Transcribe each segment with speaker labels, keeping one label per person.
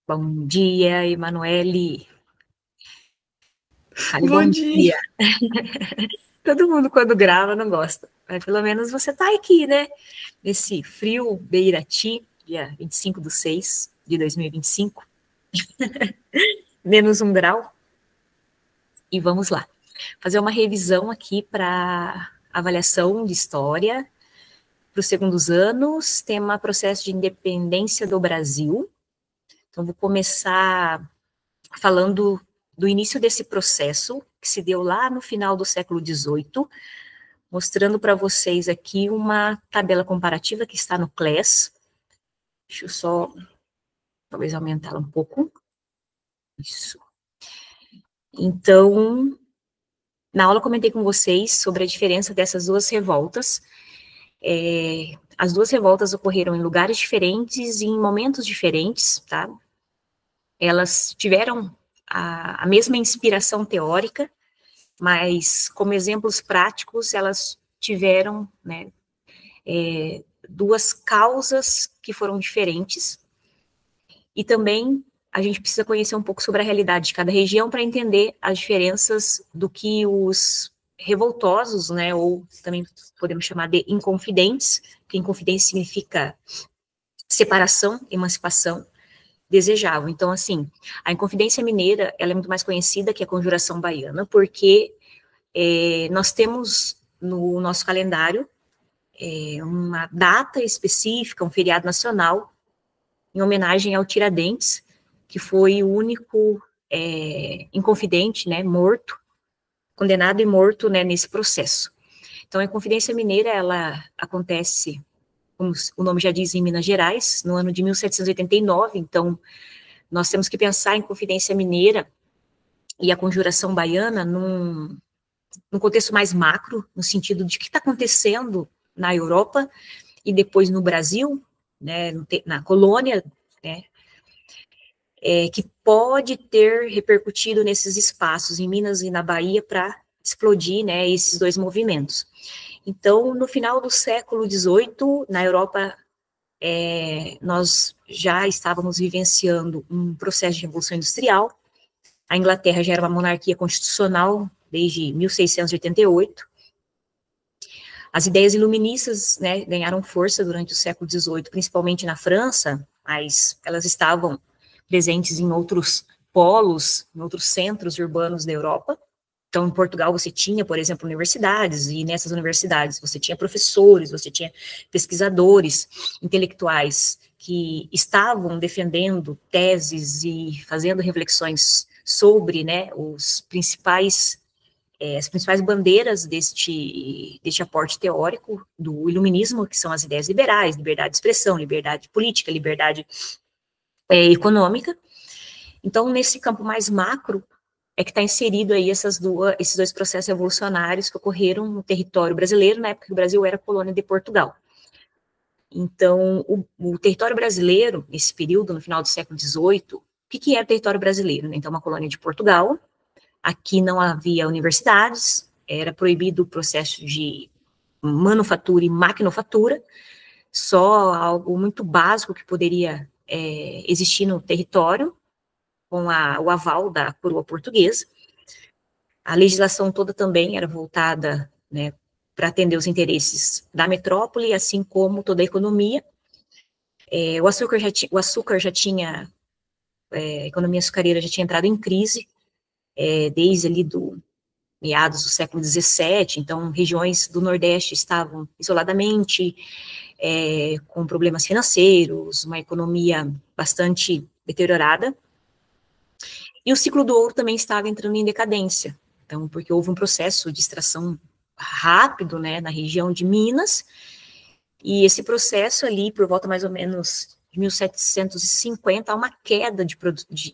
Speaker 1: Bom dia, Emanuele. Fale
Speaker 2: Bom
Speaker 1: bom
Speaker 2: dia.
Speaker 1: dia. Todo mundo, quando grava, não gosta. Mas pelo menos você tá aqui, né? Nesse frio de Irati, dia 25/6 de 2025, -1 grau. E vamos lá. Fazer uma revisão aqui para avaliação de história para os segundos anos, tema processo de independência do Brasil. Então, vou começar falando do início desse processo, que se deu lá no final do século XVIII, mostrando para vocês aqui uma tabela comparativa que está no CLES. Deixa eu só, talvez, aumentá-la um pouco. Isso. Então, na aula eu comentei com vocês sobre a diferença dessas duas revoltas. As duas revoltas ocorreram em lugares diferentes e em momentos diferentes, tá? Elas tiveram a mesma inspiração teórica, mas como exemplos práticos, elas tiveram, né, duas causas que foram diferentes, e também a gente precisa conhecer um pouco sobre a realidade de cada região para entender as diferenças do que os revoltosos, né, ou também podemos chamar de inconfidentes, que inconfidência significa separação, emancipação, desejavam. Então, assim, a Inconfidência Mineira, ela é muito mais conhecida que a Conjuração Baiana, porque nós temos no nosso calendário uma data específica, um feriado nacional, em homenagem ao Tiradentes, que foi o único inconfidente, né, morto, condenado e morto, né, nesse processo. Então, a Inconfidência Mineira, ela acontece, como o nome já diz, em Minas Gerais, no ano de 1789, então, nós temos que pensar em Inconfidência Mineira e a Conjuração Baiana num contexto mais macro, no sentido de o que está acontecendo na Europa e depois no Brasil, né, na colônia, né, que pode ter repercutido nesses espaços, em Minas e na Bahia, para explodir, né, esses dois movimentos. Então, no final do século XVIII, na Europa, nós já estávamos vivenciando um processo de revolução industrial. A Inglaterra já era uma monarquia constitucional desde 1688. As ideias iluministas, né, ganharam força durante o século XVIII, principalmente na França, mas elas estavam presentes em outros polos, em outros centros urbanos da Europa. Então, em Portugal, você tinha, por exemplo, universidades, e nessas universidades você tinha professores, você tinha pesquisadores, intelectuais, que estavam defendendo teses e fazendo reflexões sobre, né, as principais bandeiras deste aporte teórico do iluminismo, que são as ideias liberais, liberdade de expressão, liberdade política, liberdade econômica. Então, nesse campo mais macro, é que está inserido aí esses dois processos revolucionários que ocorreram no território brasileiro, na época que o Brasil era colônia de Portugal. Então, o território brasileiro, nesse período, no final do século XVIII, o que era o território brasileiro? Então, uma colônia de Portugal. Aqui não havia universidades, era proibido o processo de manufatura e maquinofatura, só algo muito básico que poderia existir no território, com o aval da coroa portuguesa. A legislação toda também era voltada, né, para atender os interesses da metrópole, assim como toda a economia. O açúcar já tinha, a economia açucareira já tinha entrado em crise, desde ali do meados do século XVII, então regiões do Nordeste estavam isoladamente, com problemas financeiros, uma economia bastante deteriorada, e o ciclo do ouro também estava entrando em decadência, então, porque houve um processo de extração rápido, né, na região de Minas, e esse processo ali, por volta mais ou menos de 1750, há uma queda de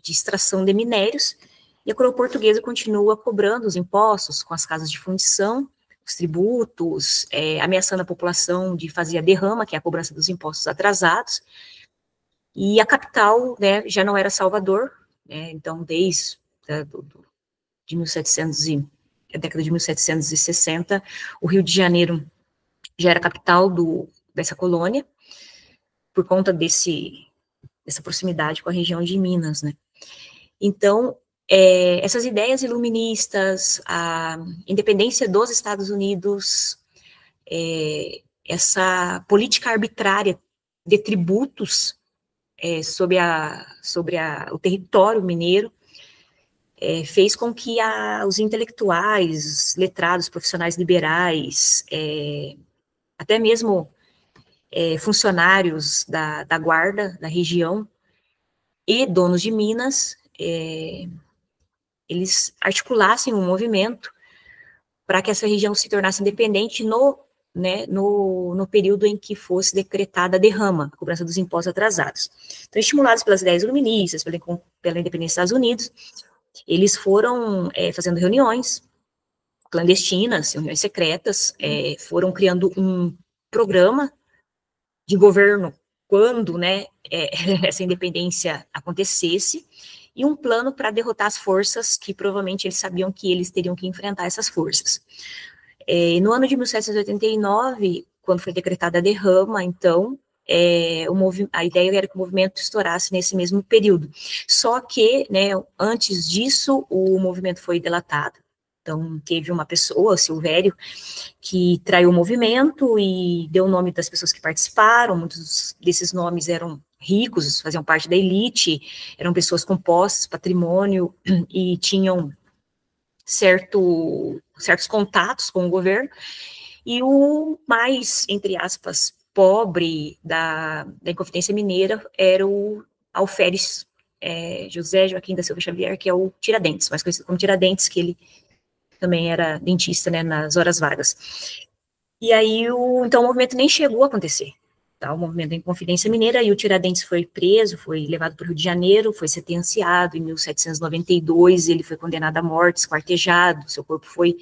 Speaker 1: extração de minérios, e a coroa portuguesa continua cobrando os impostos com as casas de fundição, os tributos, ameaçando a população de fazer a derrama, que é a cobrança dos impostos atrasados, e a capital, né, já não era Salvador, né, então desde de 1700 a década de 1760, o Rio de Janeiro já era capital dessa colônia, por conta desse dessa proximidade com a região de Minas, né? Então, essas ideias iluministas, a independência dos Estados Unidos, essa política arbitrária de tributos sobre o território mineiro, fez com que os intelectuais, letrados, profissionais liberais, até mesmo funcionários da guarda da região e donos de minas, eles articulassem um movimento para que essa região se tornasse independente no período em que fosse decretada a derrama, a cobrança dos impostos atrasados. Então, estimulados pelas ideias iluministas, pela independência dos Estados Unidos, eles foram fazendo reuniões clandestinas, reuniões secretas, foram criando um programa de governo quando, essa independência acontecesse, e um plano para derrotar as forças que provavelmente eles sabiam que eles teriam que enfrentar essas forças. No ano de 1789, quando foi decretada a derrama, então, a ideia era que o movimento estourasse nesse mesmo período. Só que, antes disso, o movimento foi delatado. Então, teve uma pessoa, Silvério, que traiu o movimento e deu o nome das pessoas que participaram. Muitos desses nomes eram ricos, faziam parte da elite, eram pessoas com posses, patrimônio, e tinham certos contatos com o governo. E o mais, entre aspas, pobre da Inconfidência Mineira era o Alferes José Joaquim da Silva Xavier, que é o Tiradentes, mais conhecido como Tiradentes, que ele também era dentista, nas horas vagas. E aí, então, o movimento nem chegou a acontecer, tá? O movimento da Inconfidência Mineira, e o Tiradentes foi preso, foi levado para o Rio de Janeiro, foi sentenciado, em 1792, ele foi condenado à morte, esquartejado, seu corpo foi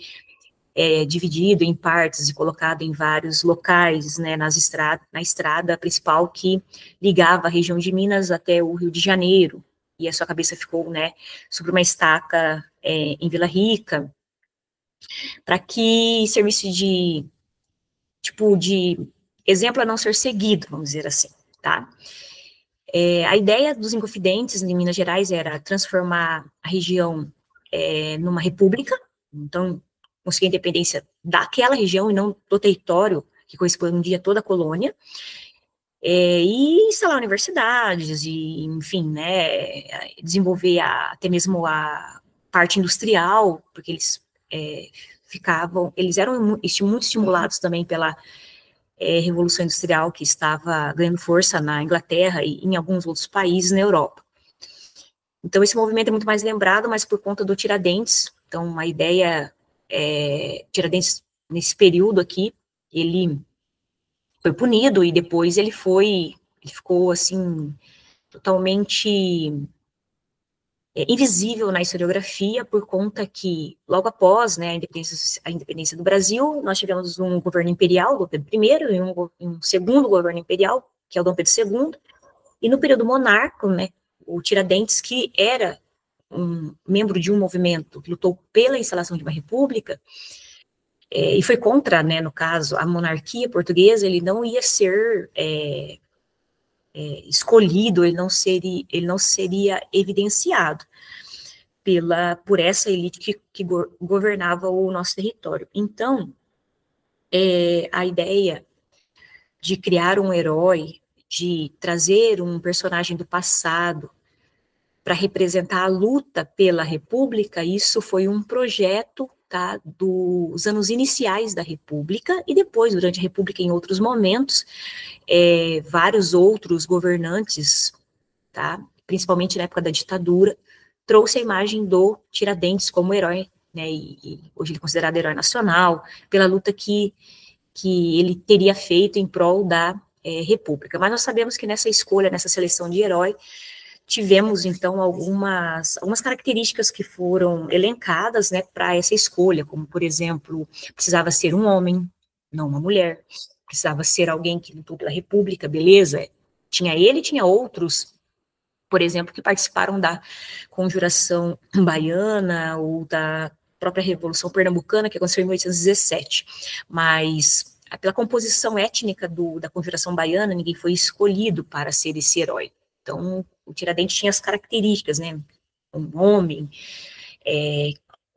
Speaker 1: dividido em partes e colocado em vários locais, na estrada principal que ligava a região de Minas até o Rio de Janeiro, e a sua cabeça ficou, sobre uma estaca em Vila Rica, para que servisse de exemplo a não ser seguido, vamos dizer assim, tá? A ideia dos Inconfidentes em Minas Gerais era transformar a região numa república, então, conseguir a independência daquela região e não do território que correspondia a toda a colônia, e instalar universidades, e, enfim, desenvolver até mesmo a parte industrial, porque eles eles eram muito estimulados também pela Revolução Industrial que estava ganhando força na Inglaterra e em alguns outros países na Europa. Então, esse movimento é muito mais lembrado, mas por conta do Tiradentes. Então, a ideia, Tiradentes, nesse período aqui, ele foi punido e depois ele ficou, assim, totalmente invisível na historiografia, por conta que, logo após a independência do Brasil, nós tivemos um governo imperial, Dom Pedro I, e um segundo governo imperial, que é o Dom Pedro II, e no período monárquico, o Tiradentes, que era um membro de um movimento que lutou pela instalação de uma república, e foi contra, no caso, a monarquia portuguesa, ele não ia ser escolhido, ele não seria evidenciado por essa elite que governava o nosso território. Então, a ideia de criar um herói, de trazer um personagem do passado para representar a luta pela República, isso foi um projeto, tá, dos anos iniciais da República, e depois, durante a República, em outros momentos, vários outros governantes, tá, principalmente na época da ditadura, trouxe a imagem do Tiradentes como herói, e hoje ele é considerado herói nacional, pela luta que ele teria feito em prol da República. Mas nós sabemos que nessa escolha, nessa seleção de herói, tivemos, então, algumas características que foram elencadas, para essa escolha, como, por exemplo, precisava ser um homem, não uma mulher, precisava ser alguém que lutou pela República, beleza, tinha outros, por exemplo, que participaram da Conjuração Baiana ou da própria Revolução Pernambucana, que aconteceu em 1817, mas pela composição étnica da Conjuração Baiana, ninguém foi escolhido para ser esse herói. Então, o Tiradentes tinha as características, né? Um homem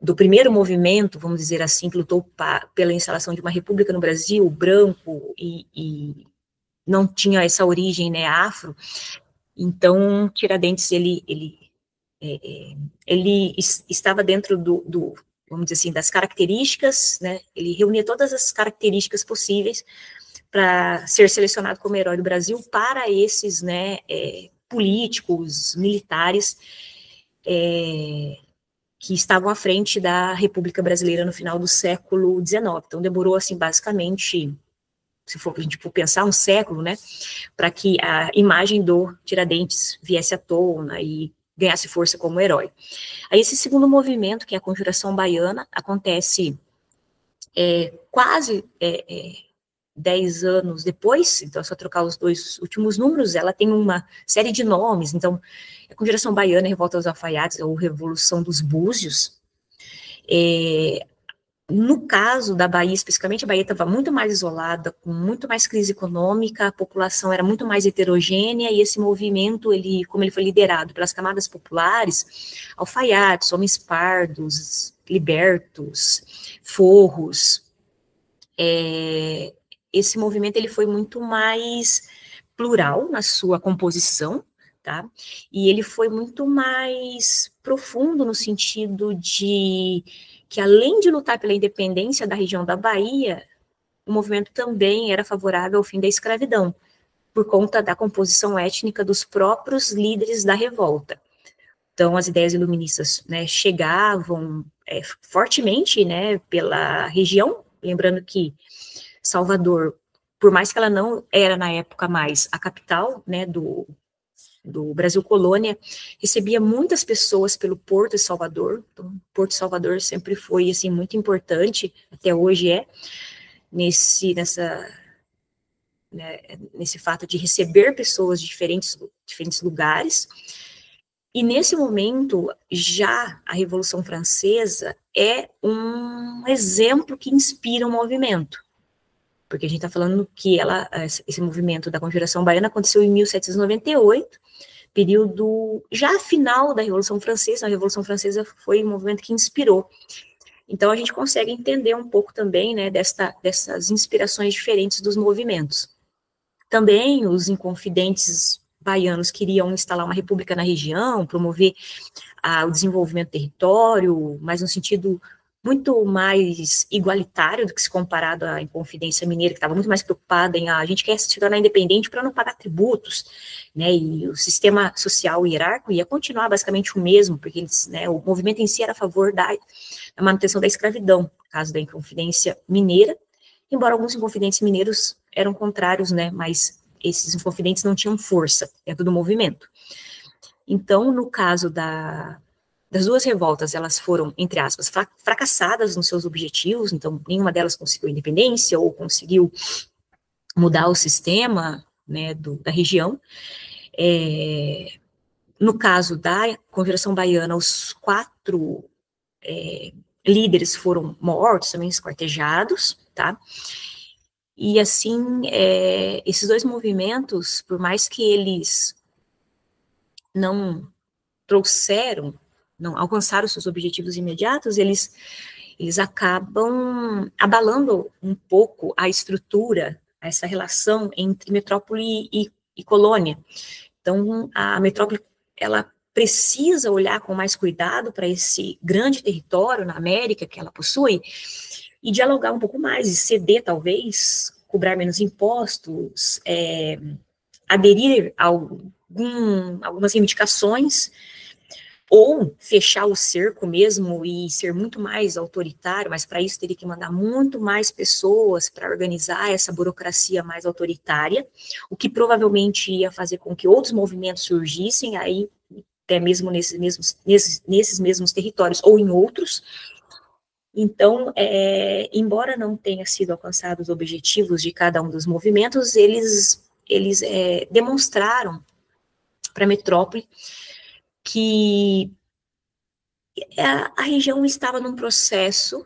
Speaker 1: do primeiro movimento, vamos dizer assim, que lutou pela instalação de uma república no Brasil, branco e não tinha essa origem, né, afro. Então, Tiradentes, ele estava dentro vamos dizer assim, das características, né, ele reunia todas as características possíveis para ser selecionado como herói do Brasil para esses, né, políticos, militares, que estavam à frente da República Brasileira no final do século XIX. Então, demorou, assim, basicamente, se a gente for pensar, um século, né, para que a imagem do Tiradentes viesse à tona e ganhasse força como herói. Aí, esse segundo movimento, que é a Conjuração Baiana, acontece quase 10 anos depois, então é só trocar os dois últimos números, ela tem uma série de nomes, então, a Conjuração Baiana, Revolta dos Alfaiates, ou Revolução dos Búzios. No caso da Bahia, especificamente, a Bahia estava muito mais isolada, com muito mais crise econômica, a população era muito mais heterogênea, e esse movimento, como ele foi liderado pelas camadas populares, alfaiates, homens pardos, libertos, forros, esse movimento ele foi muito mais plural na sua composição, tá? E ele foi muito mais profundo no sentido de que, além de lutar pela independência da região da Bahia, o movimento também era favorável ao fim da escravidão, por conta da composição étnica dos próprios líderes da revolta. Então, as ideias iluministas, né, chegavam fortemente, né, pela região, lembrando que Salvador, por mais que ela não era na época mais a capital, né, do Brasil colônia, recebia muitas pessoas pelo Porto de Salvador. Então, o Porto de Salvador sempre foi, assim, muito importante, até hoje nesse fato de receber pessoas de diferentes lugares. E nesse momento, já a Revolução Francesa é um exemplo que inspira o movimento, porque a gente está falando que esse movimento da Conjuração Baiana aconteceu em 1798, período já final da Revolução Francesa. A Revolução Francesa foi um movimento que inspirou. Então, a gente consegue entender um pouco também, né, dessas inspirações diferentes dos movimentos. Também os inconfidentes baianos queriam instalar uma república na região, promover o desenvolvimento do território, mas no sentido muito mais igualitário do que se comparado à Inconfidência Mineira, que estava muito mais preocupada em a gente quer se tornar independente para não pagar tributos, né, e o sistema social hierárquico ia continuar basicamente o mesmo, porque eles, né, o movimento em si era a favor da manutenção da escravidão, no caso da Inconfidência Mineira, embora alguns inconfidentes mineiros eram contrários, né, mas esses inconfidentes não tinham força dentro do movimento. Então, no caso das duas revoltas, elas foram, entre aspas, fracassadas nos seus objetivos, então nenhuma delas conseguiu independência ou conseguiu mudar o sistema, né, da região. No caso da Conjuração Baiana, os 4 líderes foram mortos, também esquartejados, tá? E assim, esses dois movimentos, por mais que eles não alcançaram seus objetivos imediatos, eles acabam abalando um pouco a estrutura, essa relação entre metrópole e colônia. Então, a metrópole, ela precisa olhar com mais cuidado para esse grande território na América que ela possui e dialogar um pouco mais, e ceder, talvez, cobrar menos impostos, aderir a algumas reivindicações, ou fechar o cerco mesmo e ser muito mais autoritário, mas para isso teria que mandar muito mais pessoas para organizar essa burocracia mais autoritária, o que provavelmente ia fazer com que outros movimentos surgissem, aí até mesmo nesses mesmos territórios, ou em outros. Então, embora não tenha sido alcançados os objetivos de cada um dos movimentos, eles demonstraram para a metrópole que a região estava num processo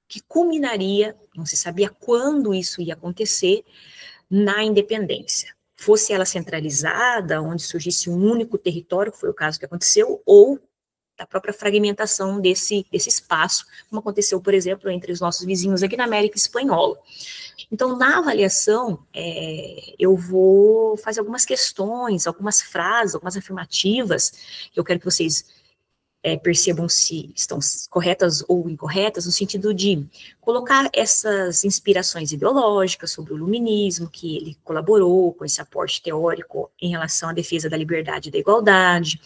Speaker 1: que culminaria, não se sabia quando isso ia acontecer, na independência. fosse ela centralizada, onde surgisse um único território, que foi o caso que aconteceu, ou da própria fragmentação desse espaço, como aconteceu, por exemplo, entre os nossos vizinhos aqui na América Espanhola. Então, na avaliação, eu vou fazer algumas questões, algumas frases, algumas afirmativas, que eu quero que vocês percebam se estão corretas ou incorretas, no sentido de colocar essas inspirações ideológicas sobre o iluminismo, que ele colaborou com esse aporte teórico em relação à defesa da liberdade e da igualdade,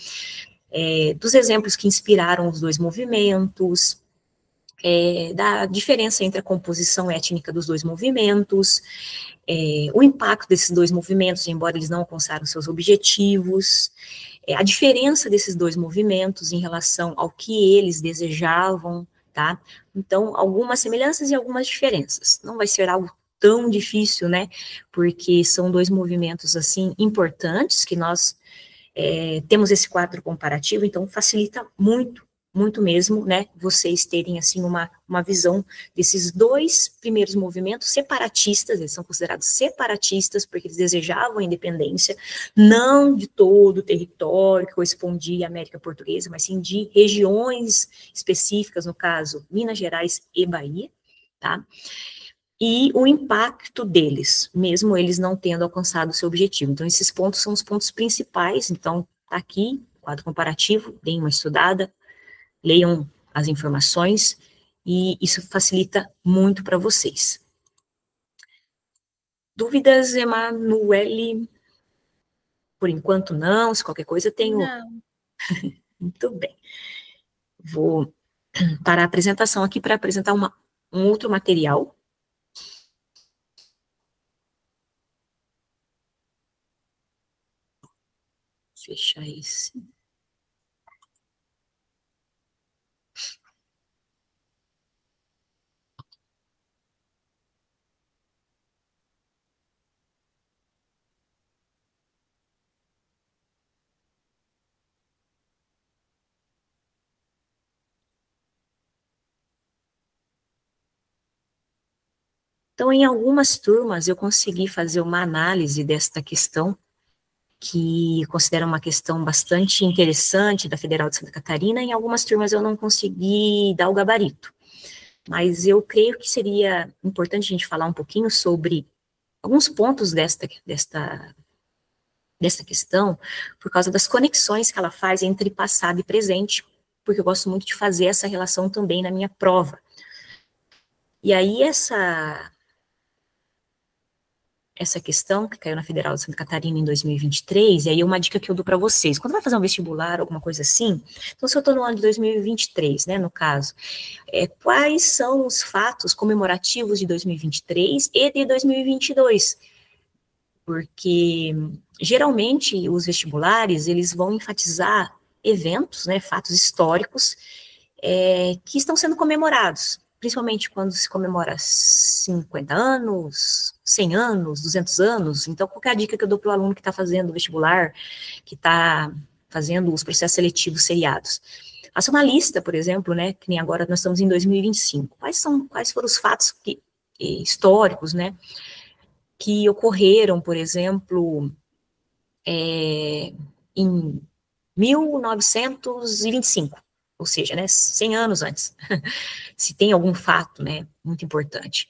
Speaker 1: dos exemplos que inspiraram os dois movimentos, da diferença entre a composição étnica dos dois movimentos, o impacto desses dois movimentos, embora eles não alcançaram seus objetivos, a diferença desses dois movimentos em relação ao que eles desejavam, tá? Então, algumas semelhanças e algumas diferenças. Não vai ser algo tão difícil, né? Porque são dois movimentos, assim, importantes, que nós temos esse quadro comparativo, então facilita muito, muito mesmo, né, vocês terem, assim, uma visão desses dois primeiros movimentos separatistas, eles são considerados separatistas, porque eles desejavam a independência, não de todo o território que correspondia à América Portuguesa, mas sim de regiões específicas, no caso, Minas Gerais e Bahia, tá? E o impacto deles, mesmo eles não tendo alcançado o seu objetivo. Então, esses pontos são os pontos principais, então, tá aqui, quadro comparativo, deem uma estudada, leiam as informações, e isso facilita muito para vocês. Dúvidas, Emanuele? Por enquanto não, se qualquer coisa tenho...
Speaker 2: Não.
Speaker 1: Muito bem. Vou parar a apresentação aqui para apresentar um outro material. Fechar esse. Então, em algumas turmas, eu consegui fazer uma análise desta questão, que considero uma questão bastante interessante da Federal de Santa Catarina. Em algumas turmas eu não consegui dar o gabarito, mas eu creio que seria importante a gente falar um pouquinho sobre alguns pontos desta questão, por causa das conexões que ela faz entre passado e presente, porque eu gosto muito de fazer essa relação também na minha prova. E aí essa questão que caiu na Federal de Santa Catarina em 2023, e aí uma dica que eu dou para vocês, quando vai fazer um vestibular, alguma coisa assim, então se eu estou no ano de 2023, né, no caso, quais são os fatos comemorativos de 2023 e de 2022? Porque, geralmente, os vestibulares, eles vão enfatizar eventos, né, fatos históricos, que estão sendo comemorados, principalmente quando se comemora 50 anos, 100 anos, 200 anos. Então, qual é a dica que eu dou para o aluno que está fazendo o vestibular, que está fazendo os processos seletivos seriados? Faça uma lista, por exemplo, né, que nem agora nós estamos em 2025. Quais foram os fatos históricos, né, que ocorreram, por exemplo, em 1925, ou seja, né, 100 anos antes, se tem algum fato, né, muito importante.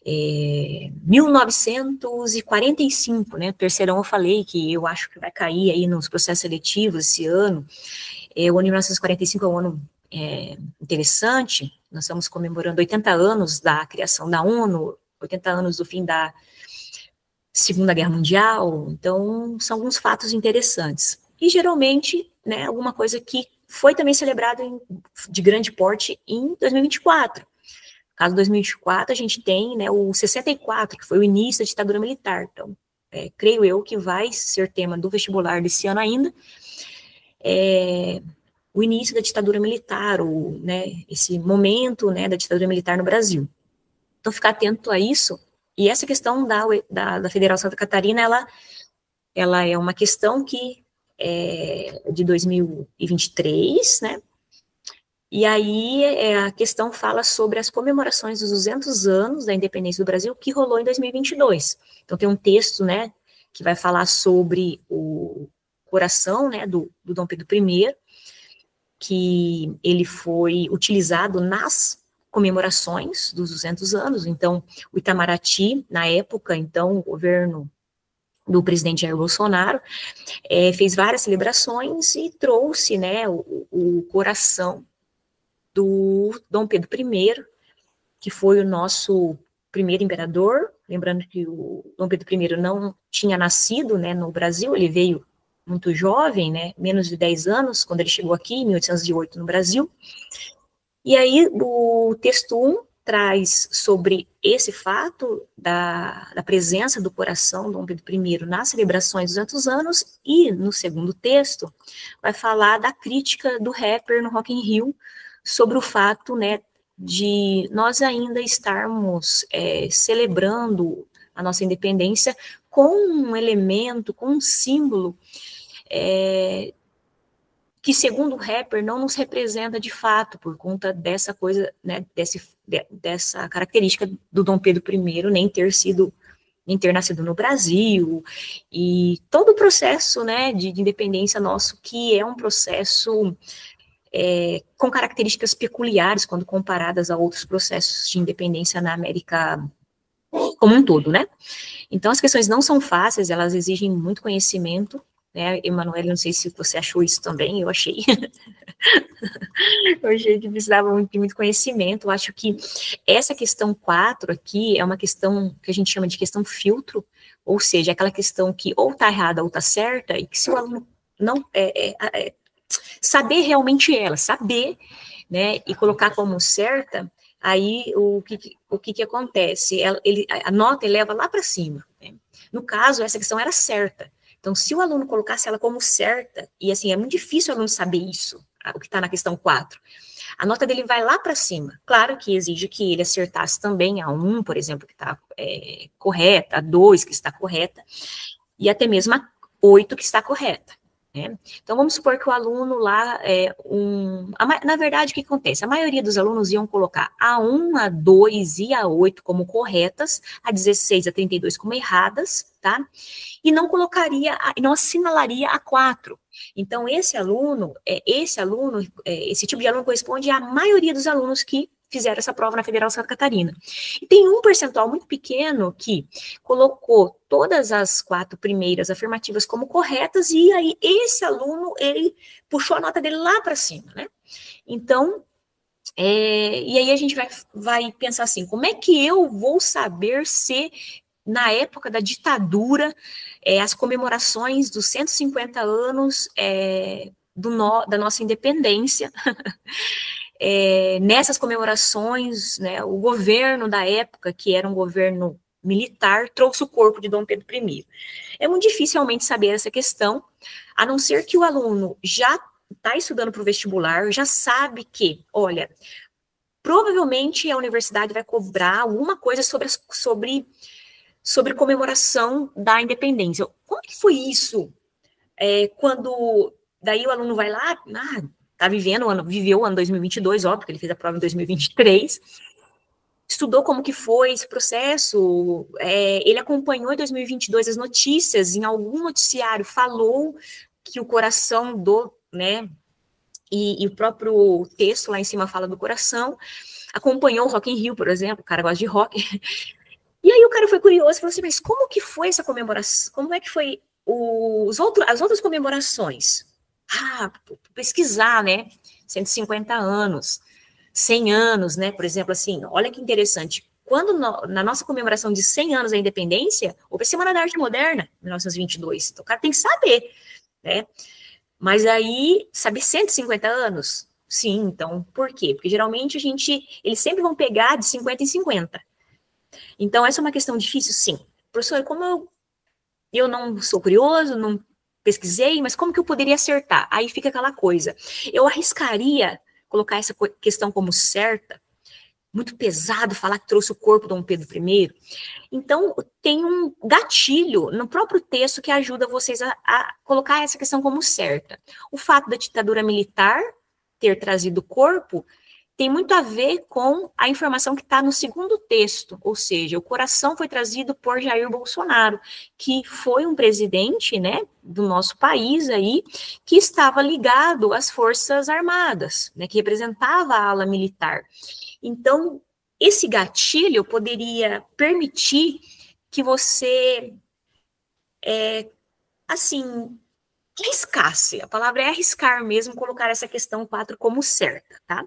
Speaker 1: 1945, né, terceirão eu falei que eu acho que vai cair aí nos processos seletivos esse ano. O ano de 1945 é um ano interessante, nós estamos comemorando 80 anos da criação da ONU, 80 anos do fim da Segunda Guerra Mundial, então são alguns fatos interessantes. E geralmente, né, alguma coisa que foi também celebrado de grande porte em 2024. No caso de 2024, a gente tem, né, o 64, que foi o início da ditadura militar. Então, creio eu que vai ser tema do vestibular desse ano ainda, o início da ditadura militar, ou, né, esse momento, né, da ditadura militar no Brasil. Então, ficar atento a isso. E essa questão da Federal Santa Catarina, ela é uma questão que é de 2023, né? E aí a questão fala sobre as comemorações dos 200 anos da independência do Brasil, que rolou em 2022. Então tem um texto, né, que vai falar sobre o coração, né, do Dom Pedro I, que ele foi utilizado nas comemorações dos 200 anos. Então, o Itamaraty, na época, então, o governo do presidente Jair Bolsonaro, fez várias celebrações e trouxe, né, o coração do Dom Pedro I, que foi o nosso primeiro imperador. Lembrando que o Dom Pedro I não tinha nascido, né, no Brasil, ele veio muito jovem, né, menos de 10 anos, quando ele chegou aqui, em 1808, no Brasil. E aí, o texto 1 traz sobre esse fato da presença do coração do Dom Pedro I nas celebrações dos 200 anos, e no segundo texto vai falar da crítica do rapper no Rock in Rio sobre o fato, né, de nós ainda estarmos celebrando a nossa independência com um elemento, com um símbolo que, segundo o rapper, não nos representa de fato, por conta dessa coisa, né, dessa característica do Dom Pedro I nem ter nascido no Brasil, e todo o processo, né, de independência nosso, que é um processo com características peculiares quando comparadas a outros processos de independência na América como um todo, né? Então, as questões não são fáceis, elas exigem muito conhecimento, né? Emanuele, não sei se você achou isso também, eu achei. Eu achei que precisava de muito conhecimento. Eu acho que essa questão 4 aqui é uma questão que a gente chama de questão filtro, ou seja, aquela questão que ou está errada ou está certa, e que se o aluno não saber realmente ela, saber, né, e colocar como certa, aí o que acontece? A nota eleva lá para cima, né? No caso, essa questão era certa. Então, se o aluno colocasse ela como certa, e assim, é muito difícil o aluno saber isso, o que está na questão 4, a nota dele vai lá para cima. Claro que exige que ele acertasse também a 1, por exemplo, que está correta, a 2, que está correta, e até mesmo a 8, que está correta. Né? Então, vamos supor que o aluno lá, na verdade, o que acontece? A maioria dos alunos iam colocar a 1, a 2 e a 8 como corretas, a 16, a 32 como erradas, tá? E não colocaria, não assinalaria a 4. Então, esse tipo de aluno corresponde à maioria dos alunos que fizeram essa prova na Federal Santa Catarina. E tem um percentual muito pequeno que colocou todas as 4 primeiras afirmativas como corretas, e aí esse aluno, ele puxou a nota dele lá para cima, né? Então, e aí a gente vai pensar assim, como é que eu vou saber se, na época da ditadura, as comemorações dos 150 anos da nossa independência, nessas comemorações, né, o governo da época, que era um governo militar, trouxe o corpo de Dom Pedro I. É muito difícil realmente saber essa questão, a não ser que o aluno já está estudando para o vestibular, já sabe que, olha, provavelmente a universidade vai cobrar alguma coisa sobre comemoração da independência. Como que foi isso? Quando daí o aluno vai lá, viveu o ano 2022, óbvio que ele fez a prova em 2023, estudou como que foi esse processo, ele acompanhou em 2022 as notícias, em algum noticiário falou que o coração né, e o próprio texto lá em cima fala do coração, acompanhou o Rock in Rio, por exemplo, o cara gosta de rock, e aí o cara foi curioso e falou assim, mas como que foi essa comemoração, como é que foi as outras comemorações? Pesquisar, né, 150 anos, 100 anos, né, por exemplo, assim, olha que interessante, quando na nossa comemoração de 100 anos da independência, houve a Semana da Arte Moderna, 1922, então o cara tem que saber, né, mas aí, saber 150 anos? Sim, então, por quê? Porque geralmente eles sempre vão pegar de 50 em 50, então essa é uma questão difícil, sim. Professor, como eu não sou curioso, não pesquisei, mas como que eu poderia acertar? Aí fica aquela coisa, eu arriscaria colocar essa questão como certa, muito pesado falar que trouxe o corpo de Dom Pedro I, então tem um gatilho no próprio texto que ajuda vocês a colocar essa questão como certa. O fato da ditadura militar ter trazido o corpo tem muito a ver com a informação que está no segundo texto, ou seja, o coração foi trazido por Jair Bolsonaro, que foi um presidente, né, do nosso país aí, que estava ligado às Forças Armadas, né, que representava a ala militar. Então, esse gatilho poderia permitir que você, assim, arriscasse, a palavra é arriscar mesmo, colocar essa questão 4 como certa, tá?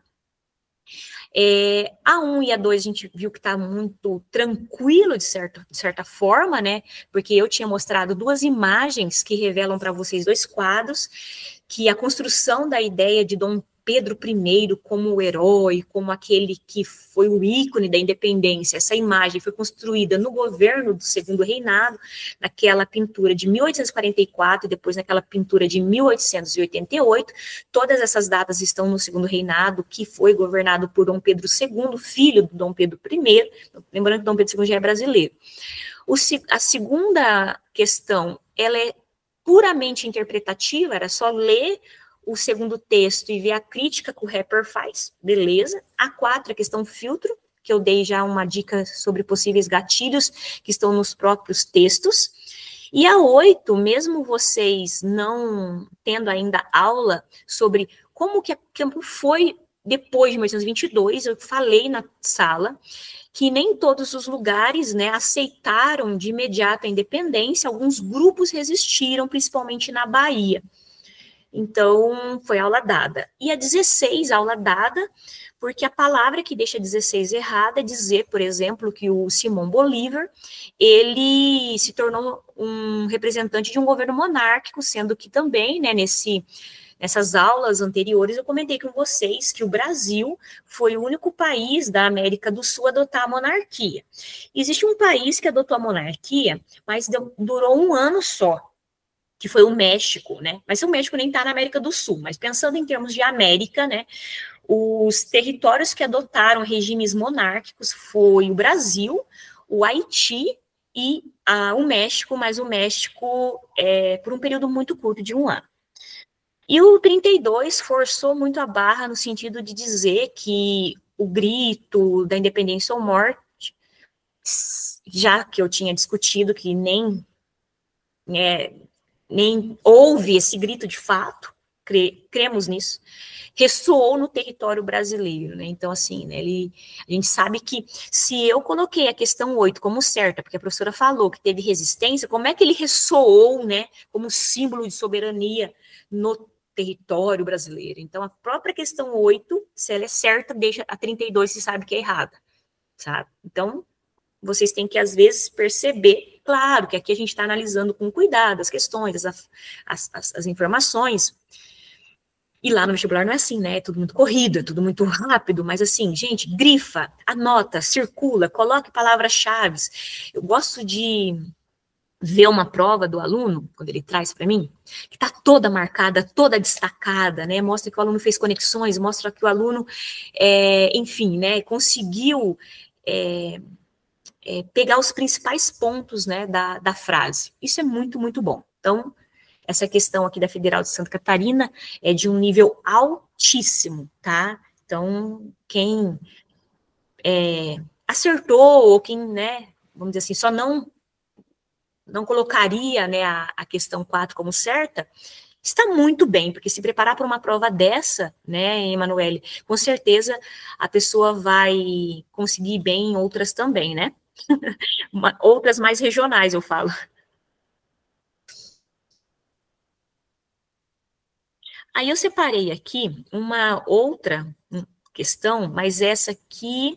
Speaker 1: A 1 e a 2 a gente viu que está muito tranquilo, de certa forma, né? Porque eu tinha mostrado duas imagens que revelam para vocês dois quadros, que a construção da ideia de Dom Pedro I como o herói, como aquele que foi o ícone da independência, essa imagem foi construída no governo do Segundo Reinado, naquela pintura de 1844 e depois naquela pintura de 1888, todas essas datas estão no Segundo Reinado, que foi governado por Dom Pedro II, filho do Dom Pedro I, lembrando que Dom Pedro II já é brasileiro. A segunda questão, ela é puramente interpretativa, era só ler o segundo texto e ver a crítica que o rapper faz, beleza. A 4, a questão filtro, que eu dei já uma dica sobre possíveis gatilhos que estão nos próprios textos. E a 8, mesmo vocês não tendo ainda aula sobre como que a Campo foi depois de 1822, eu falei na sala que nem todos os lugares, né, aceitaram de imediato a independência, alguns grupos resistiram, principalmente na Bahia. Então, foi aula dada. E a 16, aula dada, porque a palavra que deixa 16 errada é dizer, por exemplo, que o Simão Bolívar, ele se tornou um representante de um governo monárquico, sendo que também, né, nessas aulas anteriores, eu comentei com vocês que o Brasil foi o único país da América do Sul a adotar a monarquia. Existe um país que adotou a monarquia, mas durou um ano só, que foi o México, né? Mas o México nem está na América do Sul, mas pensando em termos de América, né? Os territórios que adotaram regimes monárquicos foi o Brasil, o Haiti e o México, mas o México por um período muito curto de um ano. E o 32 forçou muito a barra no sentido de dizer que o grito da independência ou morte, já que eu tinha discutido que nem houve esse grito de fato, cremos nisso, ressoou no território brasileiro, né? Então, assim, né, a gente sabe que se eu coloquei a questão 8 como certa, porque a professora falou que teve resistência, como é que ele ressoou, né, como símbolo de soberania no território brasileiro? Então, a própria questão 8, se ela é certa, deixa a 32 se sabe que é errada, sabe? Então, vocês têm que, às vezes, perceber, claro, que aqui a gente está analisando com cuidado as questões, as informações, e lá no vestibular não é assim, né? É tudo muito corrido, é tudo muito rápido, mas assim, gente, grifa, anota, circula, coloque palavras-chave. Eu gosto de ver uma prova do aluno, quando ele traz para mim, que está toda marcada, toda destacada, né? Mostra que o aluno fez conexões, mostra que o aluno, enfim, né, conseguiu pegar os principais pontos, né, da frase. Isso é muito, muito bom. Então, essa questão aqui da Federal de Santa Catarina é de um nível altíssimo, tá? Então, quem acertou, ou quem, né, vamos dizer assim, só não colocaria, né, a questão 4 como certa, está muito bem, porque se preparar para uma prova dessa, né, Emanuele, com certeza a pessoa vai conseguir bem em outras também, né? Outras mais regionais, eu falo. Aí eu separei aqui uma outra questão, mas essa aqui,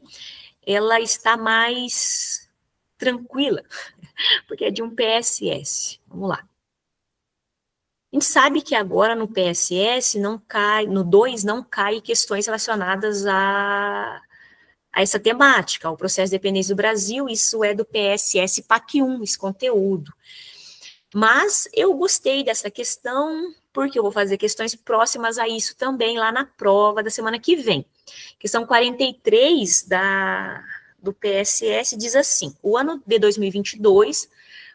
Speaker 1: ela está mais tranquila, porque é de um PSS. Vamos lá. A gente sabe que agora no PSS não cai, no 2 não cai questões relacionadas a essa temática, ao processo de dependência do Brasil, isso é do PSS PAC 1, esse conteúdo. Mas eu gostei dessa questão, porque eu vou fazer questões próximas a isso também lá na prova da semana que vem. Questão 43 do PSS diz assim: o ano de 2022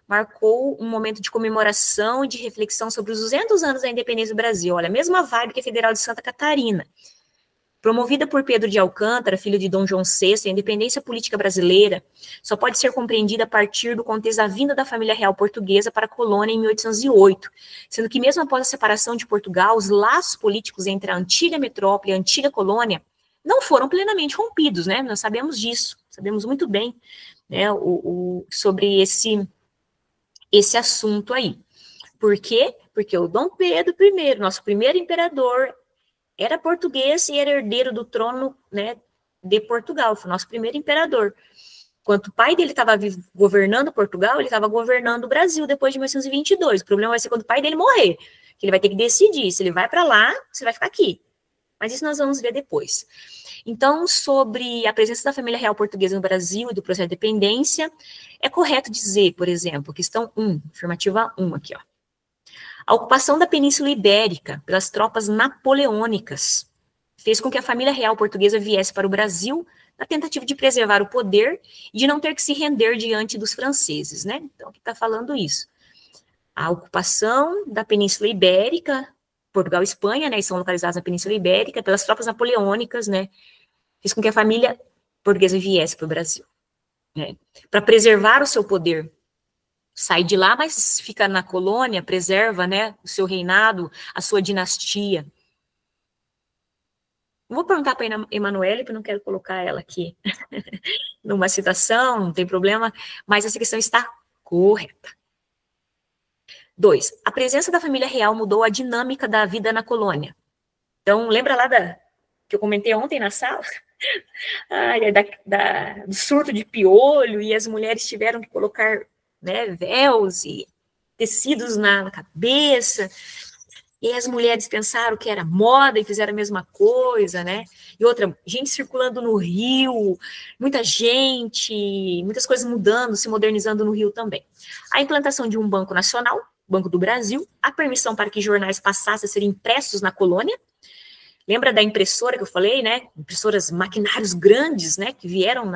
Speaker 1: marcou um momento de comemoração e de reflexão sobre os 200 anos da independência do Brasil. Olha, a mesma vibe que a Federal de Santa Catarina. Promovida por Pedro de Alcântara, filho de Dom João VI, a independência política brasileira só pode ser compreendida a partir do contexto da vinda da família real portuguesa para a colônia em 1808, sendo que mesmo após a separação de Portugal, os laços políticos entre a antiga metrópole e a antiga colônia não foram plenamente rompidos, né? Nós sabemos disso, sabemos muito bem, né, sobre esse assunto aí. Por quê? Porque o Dom Pedro I, nosso primeiro imperador, era português e era herdeiro do trono, né, de Portugal, foi o nosso primeiro imperador. Enquanto o pai dele estava governando Portugal, ele estava governando o Brasil depois de 1822. O problema vai ser quando o pai dele morrer, que ele vai ter que decidir se ele vai para lá, se vai ficar aqui. Mas isso nós vamos ver depois. Então, sobre a presença da família real portuguesa no Brasil e do processo de independência, é correto dizer, por exemplo, questão 1, afirmativa 1 aqui, ó. A ocupação da Península Ibérica pelas tropas napoleônicas fez com que a família real portuguesa viesse para o Brasil na tentativa de preservar o poder e de não ter que se render diante dos franceses, né? Então, aqui está falando isso. A ocupação da Península Ibérica, Portugal e Espanha, né, e são localizados na Península Ibérica, pelas tropas napoleônicas, né, fez com que a família portuguesa viesse para o Brasil, né, para preservar o seu poder. Sai de lá, mas fica na colônia, preserva, né, o seu reinado, a sua dinastia. Vou perguntar para a Emanuele, porque eu não quero colocar ela aqui numa citação, não tem problema, mas essa questão está correta. 2. A presença da família real mudou a dinâmica da vida na colônia. Então, lembra lá que eu comentei ontem na sala? Do surto de piolho, e as mulheres tiveram que colocar, né, véus e tecidos na cabeça, e as mulheres pensaram que era moda e fizeram a mesma coisa, né? E outra, gente circulando no Rio, muita gente, muitas coisas mudando, se modernizando no Rio também. A implantação de um banco nacional, Banco do Brasil, a permissão para que jornais passassem a ser impressos na colônia. Lembra da impressora que eu falei, né? Impressoras, maquinários grandes, né? Que vieram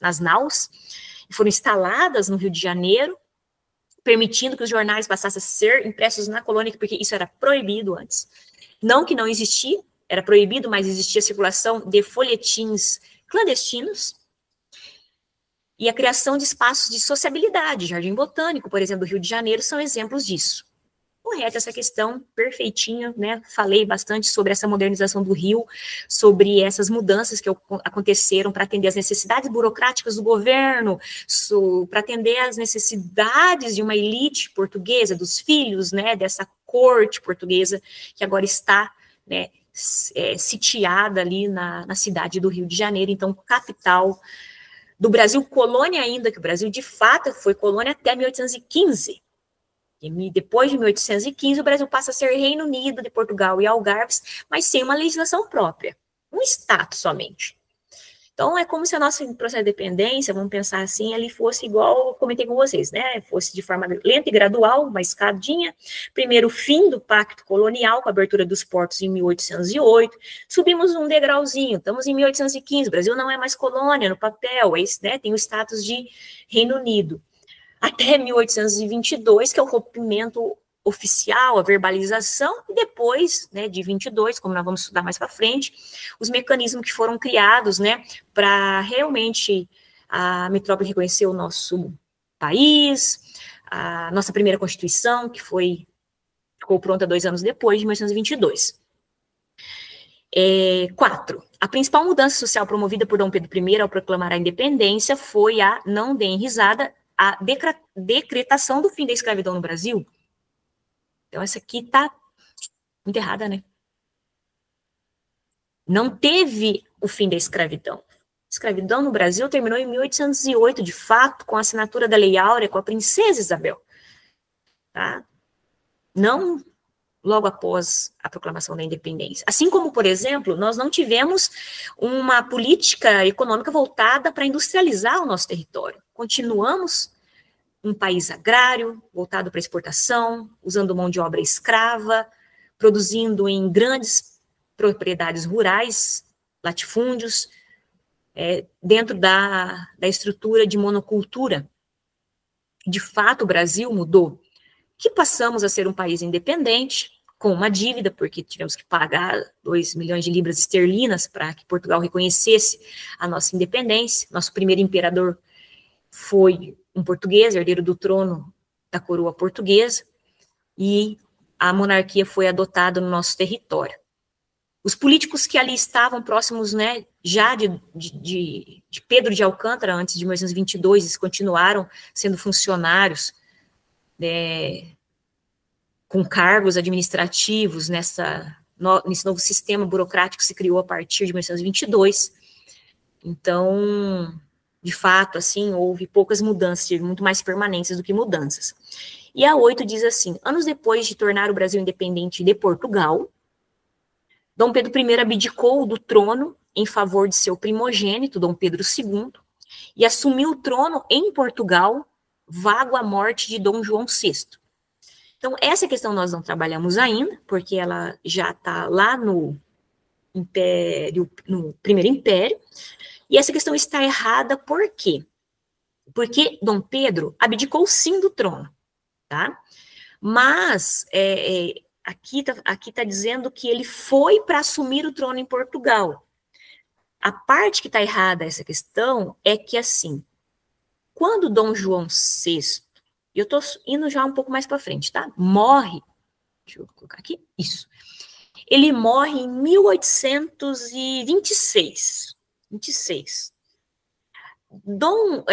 Speaker 1: nas naus e foram instaladas no Rio de Janeiro, permitindo que os jornais passassem a ser impressos na colônia, porque isso era proibido antes. Não que não existia, era proibido, mas existia circulação de folhetins clandestinos, e a criação de espaços de sociabilidade, Jardim Botânico, por exemplo, do Rio de Janeiro, são exemplos disso. Correta essa questão, perfeitinha, né? Falei bastante sobre essa modernização do Rio, sobre essas mudanças que aconteceram para atender às necessidades burocráticas do governo, para atender às necessidades de uma elite portuguesa, dos filhos, né, dessa corte portuguesa, que agora está, né, sitiada ali na cidade do Rio de Janeiro, então, capital do Brasil, colônia ainda, que o Brasil, de fato, foi colônia até 1815. E depois de 1815, o Brasil passa a ser Reino Unido de Portugal e Algarves, mas sem uma legislação própria, um status somente. Então, é como se a nossa processo de dependência, vamos pensar assim, ele fosse igual, eu comentei com vocês, né? Fosse de forma lenta e gradual, uma escadinha. Primeiro, o fim do pacto colonial, com a abertura dos portos em 1808. Subimos um degrauzinho, estamos em 1815, o Brasil não é mais colônia no papel, né? Tem o status de Reino Unido. Até 1822, que é o rompimento oficial, a verbalização, e depois, né, de 22, como nós vamos estudar mais para frente, os mecanismos que foram criados, né, para realmente a metrópole reconhecer o nosso país, a nossa primeira Constituição, que ficou pronta 2 anos depois, de 1922. 4. A principal mudança social promovida por Dom Pedro I ao proclamar a independência foi a, não deem risada, a decretação do fim da escravidão no Brasil. Então, essa aqui está muito errada, né? Não teve o fim da escravidão. A escravidão no Brasil terminou em 1808, de fato, com a assinatura da Lei Áurea com a princesa Isabel. Tá? Não logo após a proclamação da independência. Assim como, por exemplo, nós não tivemos uma política econômica voltada para industrializar o nosso território. Continuamos um país agrário, voltado para exportação, usando mão de obra escrava, produzindo em grandes propriedades rurais, latifúndios, dentro da estrutura de monocultura. De fato, o Brasil mudou, que passamos a ser um país independente, com uma dívida, porque tivemos que pagar 2 milhões de libras esterlinas para que Portugal reconhecesse a nossa independência. Nosso primeiro imperador foi um português, herdeiro do trono da coroa portuguesa, e a monarquia foi adotada no nosso território. Os políticos que ali estavam próximos, né, já de Pedro de Alcântara, antes de 1822, eles continuaram sendo funcionários, com cargos administrativos nesse novo sistema burocrático que se criou a partir de 1822. Então, de fato, assim, houve poucas mudanças, muito mais permanências do que mudanças. E a 8 diz assim: anos depois de tornar o Brasil independente de Portugal, Dom Pedro I abdicou do trono em favor de seu primogênito, Dom Pedro II, e assumiu o trono em Portugal, vago a morte de Dom João VI. Então, essa questão nós não trabalhamos ainda, porque ela já está lá no Primeiro Império, e essa questão está errada por quê? Porque Dom Pedro abdicou sim do trono, tá? Mas aqui tá dizendo que ele foi para assumir o trono em Portugal. A parte que está errada essa questão é que, assim, quando Dom João VI, eu estou indo já um pouco mais para frente, tá? Morre, deixa eu colocar aqui, isso. Ele morre em 1826. Dom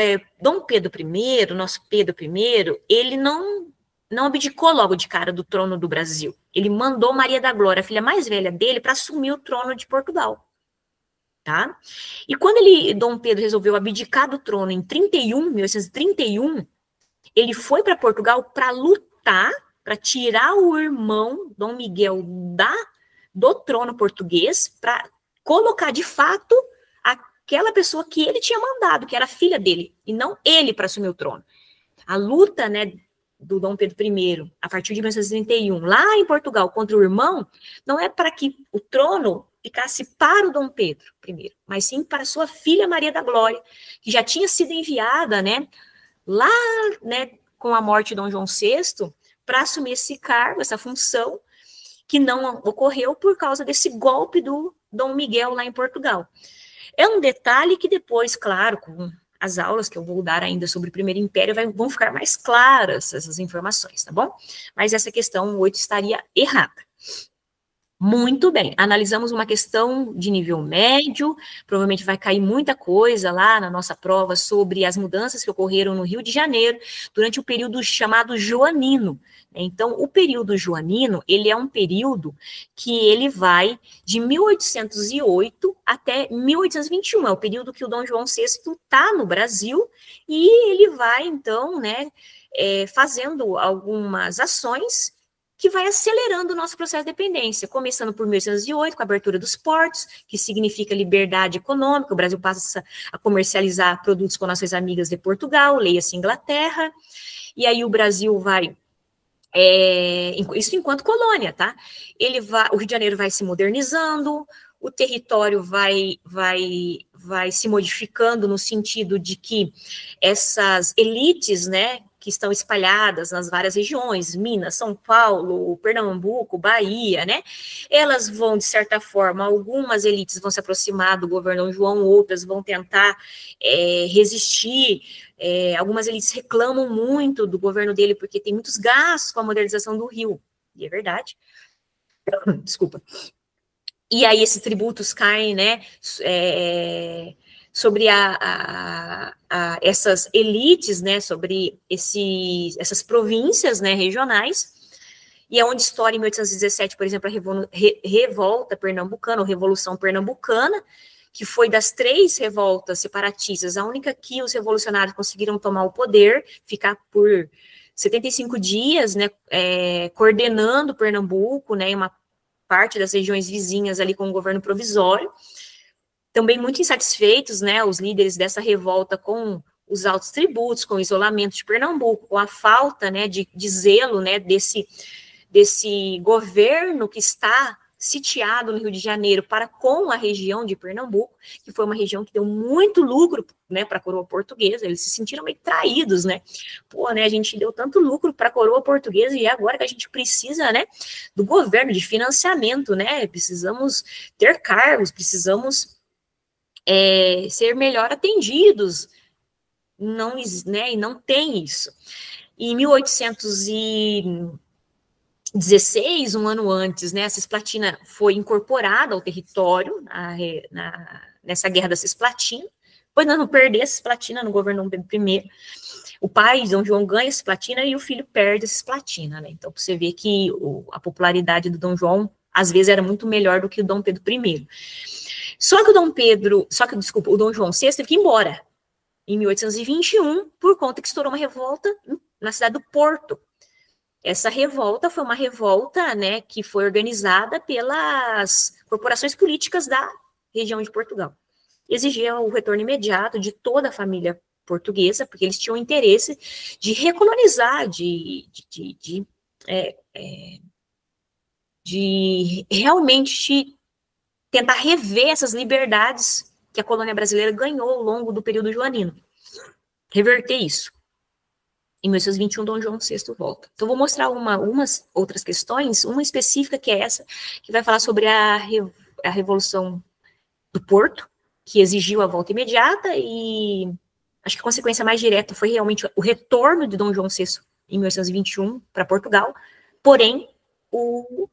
Speaker 1: Pedro I, nosso Pedro I, ele não abdicou logo de cara do trono do Brasil. Ele mandou Maria da Glória, a filha mais velha dele, para assumir o trono de Portugal. Tá? E quando Dom Pedro resolveu abdicar do trono em 1831, ele foi para Portugal para lutar, para tirar o irmão, Dom Miguel, do trono português, para colocar de fato aquela pessoa que ele tinha mandado, que era a filha dele, e não ele para assumir o trono. A luta, né, do Dom Pedro I, a partir de 1931, lá em Portugal, contra o irmão, não é para que o trono ficasse para o Dom Pedro I, mas sim para sua filha Maria da Glória, que já tinha sido enviada, né, lá, né, com a morte de Dom João VI, para assumir esse cargo, essa função, que não ocorreu por causa desse golpe do Dom Miguel lá em Portugal. É um detalhe que depois, claro, com as aulas que eu vou dar ainda sobre o Primeiro Império, vão ficar mais claras essas informações, tá bom? Mas essa questão 8 estaria errada. Muito bem, analisamos uma questão de nível médio, provavelmente vai cair muita coisa lá na nossa prova sobre as mudanças que ocorreram no Rio de Janeiro durante o período chamado joanino. Então, o período joanino, ele é um período que ele vai de 1808 até 1821, é o período que o Dom João VI está no Brasil, e ele vai, então, né, fazendo algumas ações que vai acelerando o nosso processo de dependência, começando por 1808, com a abertura dos portos, que significa liberdade econômica, o Brasil passa a comercializar produtos com nossas amigas de Portugal, leia-se Inglaterra, e aí o Brasil vai, isso enquanto colônia, tá? O Rio de Janeiro vai se modernizando, o território vai se modificando no sentido de que essas elites, né, que estão espalhadas nas várias regiões, Minas, São Paulo, Pernambuco, Bahia, né? Elas vão, de certa forma, algumas elites vão se aproximar do governo João, outras vão tentar resistir. Algumas elites reclamam muito do governo dele porque tem muitos gastos com a modernização do Rio, e é verdade. Desculpa. E aí esses tributos caem, né, sobre essas elites, né, sobre essas províncias, né, regionais, e é onde estoura em 1817, por exemplo, a revolta pernambucana, ou Revolução Pernambucana, que foi das 3 revoltas separatistas, a única que os revolucionários conseguiram tomar o poder, ficar por 75 dias, né, coordenando Pernambuco, né, uma parte das regiões vizinhas ali com o governo provisório, também muito insatisfeitos, né, os líderes dessa revolta com os altos tributos, com o isolamento de Pernambuco, com a falta, né, de zelo, né, desse governo que está sitiado no Rio de Janeiro para com a região de Pernambuco, que foi uma região que deu muito lucro, né, para a coroa portuguesa. Eles se sentiram meio traídos, né? Pô, né, a gente deu tanto lucro para a coroa portuguesa e agora que a gente precisa, né, do governo, de financiamento, né? Precisamos ter cargos, precisamos ser melhor atendidos. Não, né, e não tem isso. Em 1816, um ano antes, né, a Cisplatina foi incorporada ao território nessa guerra da Cisplatina, pois não perder a Cisplatina no governo Dom Pedro I. O pai, Dom João, ganha a Cisplatina e o filho perde a Cisplatina, né? Então, você vê que a popularidade do Dom João, às vezes, era muito melhor do que o Dom Pedro I. Desculpa, o Dom João VI teve que ir embora em 1821, por conta que estourou uma revolta na cidade do Porto. Essa revolta foi uma revolta, né, que foi organizada pelas corporações políticas da região de Portugal. Exigia o retorno imediato de toda a família portuguesa, porque eles tinham interesse de recolonizar, de realmente tentar rever essas liberdades que a colônia brasileira ganhou ao longo do período joanino. Reverter isso. Em 1821, Dom João VI volta. Então, vou mostrar umas outras questões, uma específica que é essa, que vai falar sobre a Revolução do Porto, que exigiu a volta imediata, e acho que a consequência mais direta foi realmente o retorno de Dom João VI em 1821 para Portugal, porém, o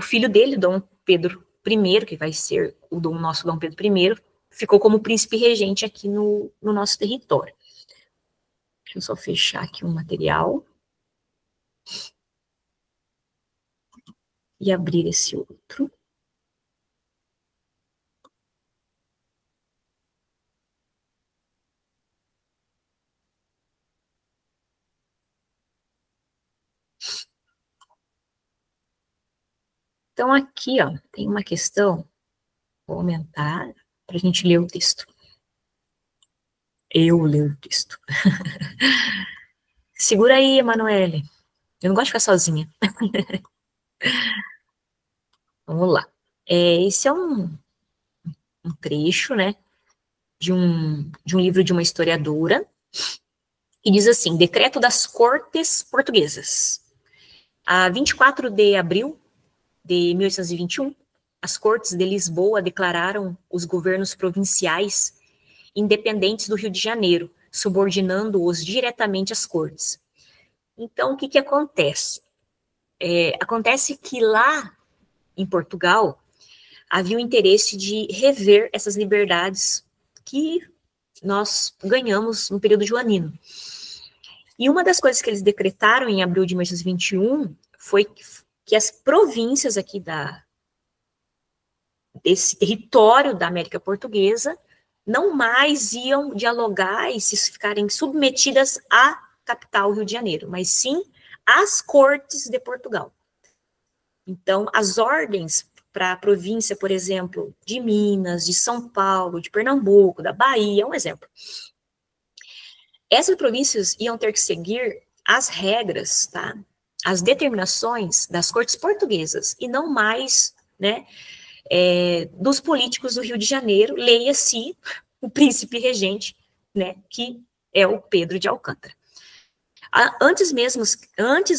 Speaker 1: filho dele, Dom Pedro I, que vai ser o nosso Dom Pedro I, ficou como príncipe regente aqui no nosso território. Deixa eu só fechar aqui um material e abrir esse outro. Então, aqui, ó, tem uma questão, vou aumentar para a gente ler o texto. Eu leio o texto. Segura aí, Emanuele. Eu não gosto de ficar sozinha. Vamos lá. Esse é um trecho, né, de um livro de uma historiadora, que diz assim: Decreto das Cortes Portuguesas. A 24 de abril de 1821, as Cortes de Lisboa declararam os governos provinciais independentes do Rio de Janeiro, subordinando-os diretamente às Cortes. Então, o que acontece? Acontece que lá em Portugal havia o interesse de rever essas liberdades que nós ganhamos no período joanino. E uma das coisas que eles decretaram em abril de 1821 foi que as províncias aqui desse território da América Portuguesa não mais iam dialogar e se ficarem submetidas à capital Rio de Janeiro, mas sim às Cortes de Portugal. Então, as ordens para a província, por exemplo, de Minas, de São Paulo, de Pernambuco, da Bahia, um exemplo. Essas províncias iam ter que seguir as regras, tá? As determinações das cortes portuguesas, e não mais, né, dos políticos do Rio de Janeiro, leia-se o príncipe regente, né, que é o Pedro de Alcântara. Antes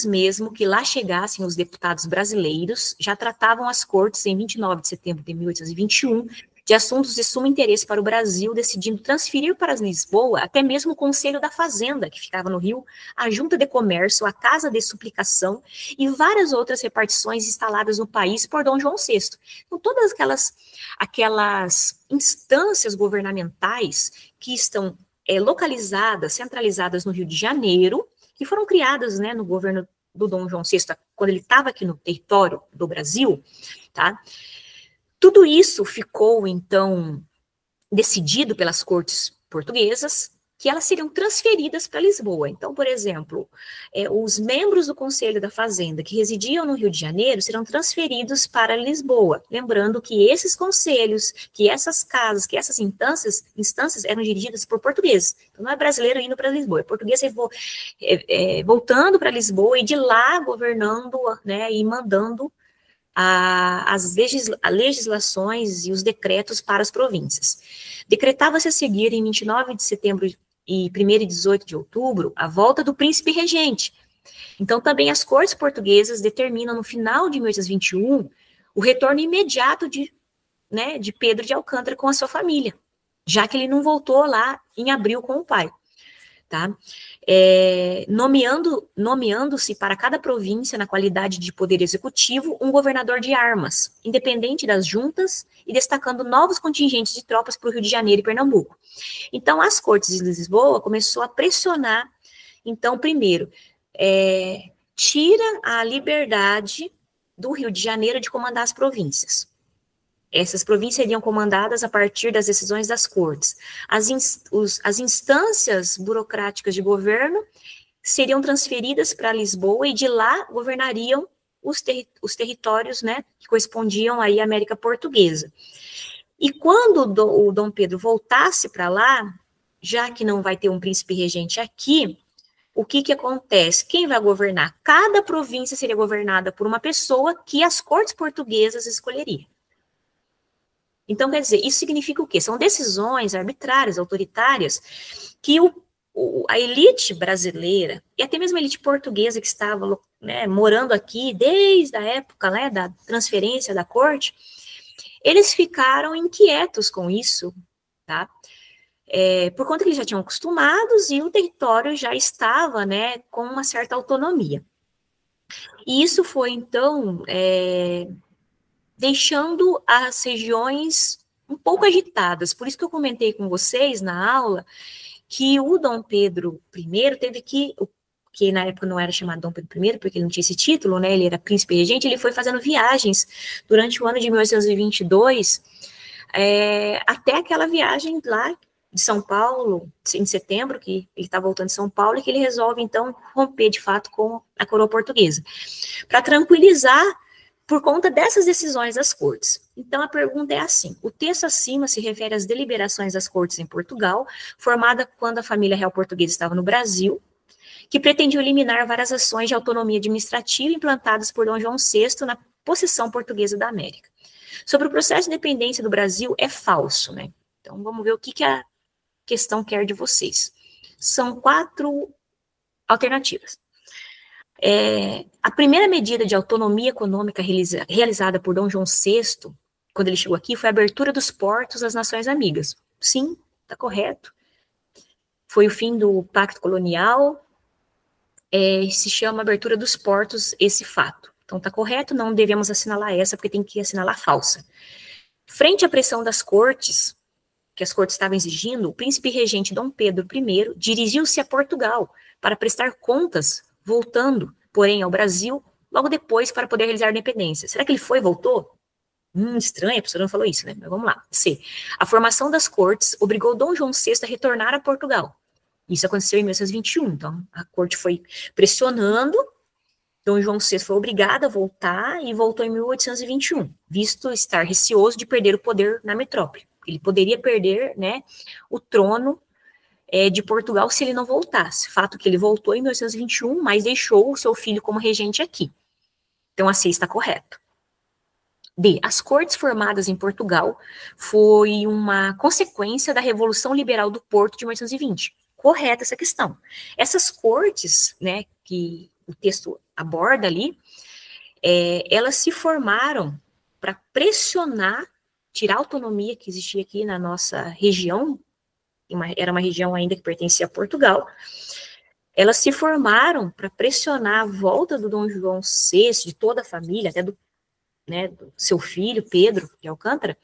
Speaker 1: mesmo que lá chegassem os deputados brasileiros, já tratavam as cortes, em 29 de setembro de 1821, de assuntos de sumo interesse para o Brasil, decidindo transferir para Lisboa até mesmo o Conselho da Fazenda, que ficava no Rio, a Junta de Comércio, a Casa de Suplicação e várias outras repartições instaladas no país por Dom João VI. Então, todas aquelas instâncias governamentais que estão localizadas, centralizadas no Rio de Janeiro, que foram criadas, né, no governo do Dom João VI, quando ele estava aqui no território do Brasil, tá? Tudo isso ficou, então, decidido pelas cortes portuguesas, que elas seriam transferidas para Lisboa. Então, por exemplo, os membros do Conselho da Fazenda que residiam no Rio de Janeiro serão transferidos para Lisboa. Lembrando que esses conselhos, que essas casas, que essas instâncias eram dirigidas por portugueses. Então, não é brasileiro indo para Lisboa, é português voltando para Lisboa e de lá governando, né, e mandando as legislações e os decretos para as províncias. Decretava-se a seguir, em 29 de setembro e 1º e 18 de outubro, a volta do príncipe regente. Então, também as cortes portuguesas determinam, no final de 1821, o retorno imediato de Pedro de Alcântara com a sua família, já que ele não voltou lá em abril com o pai. Tá? Nomeando-se para cada província, na qualidade de poder executivo, um governador de armas, independente das juntas, e destacando novos contingentes de tropas para o Rio de Janeiro e Pernambuco. Então, as cortes de Lisboa começou a pressionar, então, primeiro, tira a liberdade do Rio de Janeiro de comandar as províncias. Essas províncias seriam comandadas a partir das decisões das cortes. As instâncias burocráticas de governo seriam transferidas para Lisboa e de lá governariam os territórios, né, que correspondiam aí à América Portuguesa. E quando o Dom Pedro voltasse para lá, já que não vai ter um príncipe regente aqui, o que acontece? Quem vai governar? Cada província seria governada por uma pessoa que as cortes portuguesas escolheriam. Então, quer dizer, isso significa o quê? São decisões arbitrárias, autoritárias, que a elite brasileira, e até mesmo a elite portuguesa que estava, né, morando aqui desde a época, né, da transferência da corte, eles ficaram inquietos com isso, tá? Por conta que eles já tinham acostumados e o território já estava, né, com uma certa autonomia. E isso foi, então, deixando as regiões um pouco agitadas. Por isso que eu comentei com vocês na aula que o Dom Pedro I teve que na época não era chamado Dom Pedro I, porque ele não tinha esse título, né, ele era príncipe regente, ele foi fazendo viagens durante o ano de 1822, até aquela viagem lá de São Paulo, em setembro, que ele está voltando de São Paulo, e que ele resolve, então, romper, de fato, com a coroa portuguesa, para tranquilizar por conta dessas decisões das cortes. Então, a pergunta é assim: o texto acima se refere às deliberações das cortes em Portugal, formada quando a família real portuguesa estava no Brasil, que pretendiam eliminar várias ações de autonomia administrativa implantadas por Dom João VI na possessão portuguesa da América. Sobre o processo de independência do Brasil, é falso, né? Então, vamos ver o que a questão quer de vocês. São 4 alternativas. A primeira medida de autonomia econômica realizada por Dom João VI, quando ele chegou aqui, foi a abertura dos portos às nações amigas. Sim, está correto. Foi o fim do pacto colonial, se chama abertura dos portos esse fato. Então está correto, não devemos assinalar essa, porque tem que assinalar a falsa. Frente à pressão das cortes, que as cortes estavam exigindo, o príncipe regente Dom Pedro I dirigiu-se a Portugal para prestar contas, voltando, porém, ao Brasil, logo depois para poder realizar a independência. Será que ele foi e voltou? Estranho, a professora não falou isso, né? Mas vamos lá. C. A formação das cortes obrigou Dom João VI a retornar a Portugal. Isso aconteceu em 1821, então a corte foi pressionando, Dom João VI foi obrigado a voltar e voltou em 1821, visto estar receoso de perder o poder na metrópole. Ele poderia perder, né, o trono de Portugal se ele não voltasse. Fato que ele voltou em 1821, mas deixou o seu filho como regente aqui. Então, a C está correto. D. As cortes formadas em Portugal foi uma consequência da Revolução Liberal do Porto de 1820. Correta essa questão. Essas cortes, né, que o texto aborda ali, elas se formaram para pressionar, tirar a autonomia que existia aqui na nossa região, era uma região ainda que pertencia a Portugal, elas se formaram para pressionar a volta do Dom João VI, de toda a família, até do seu filho, Pedro de Alcântara.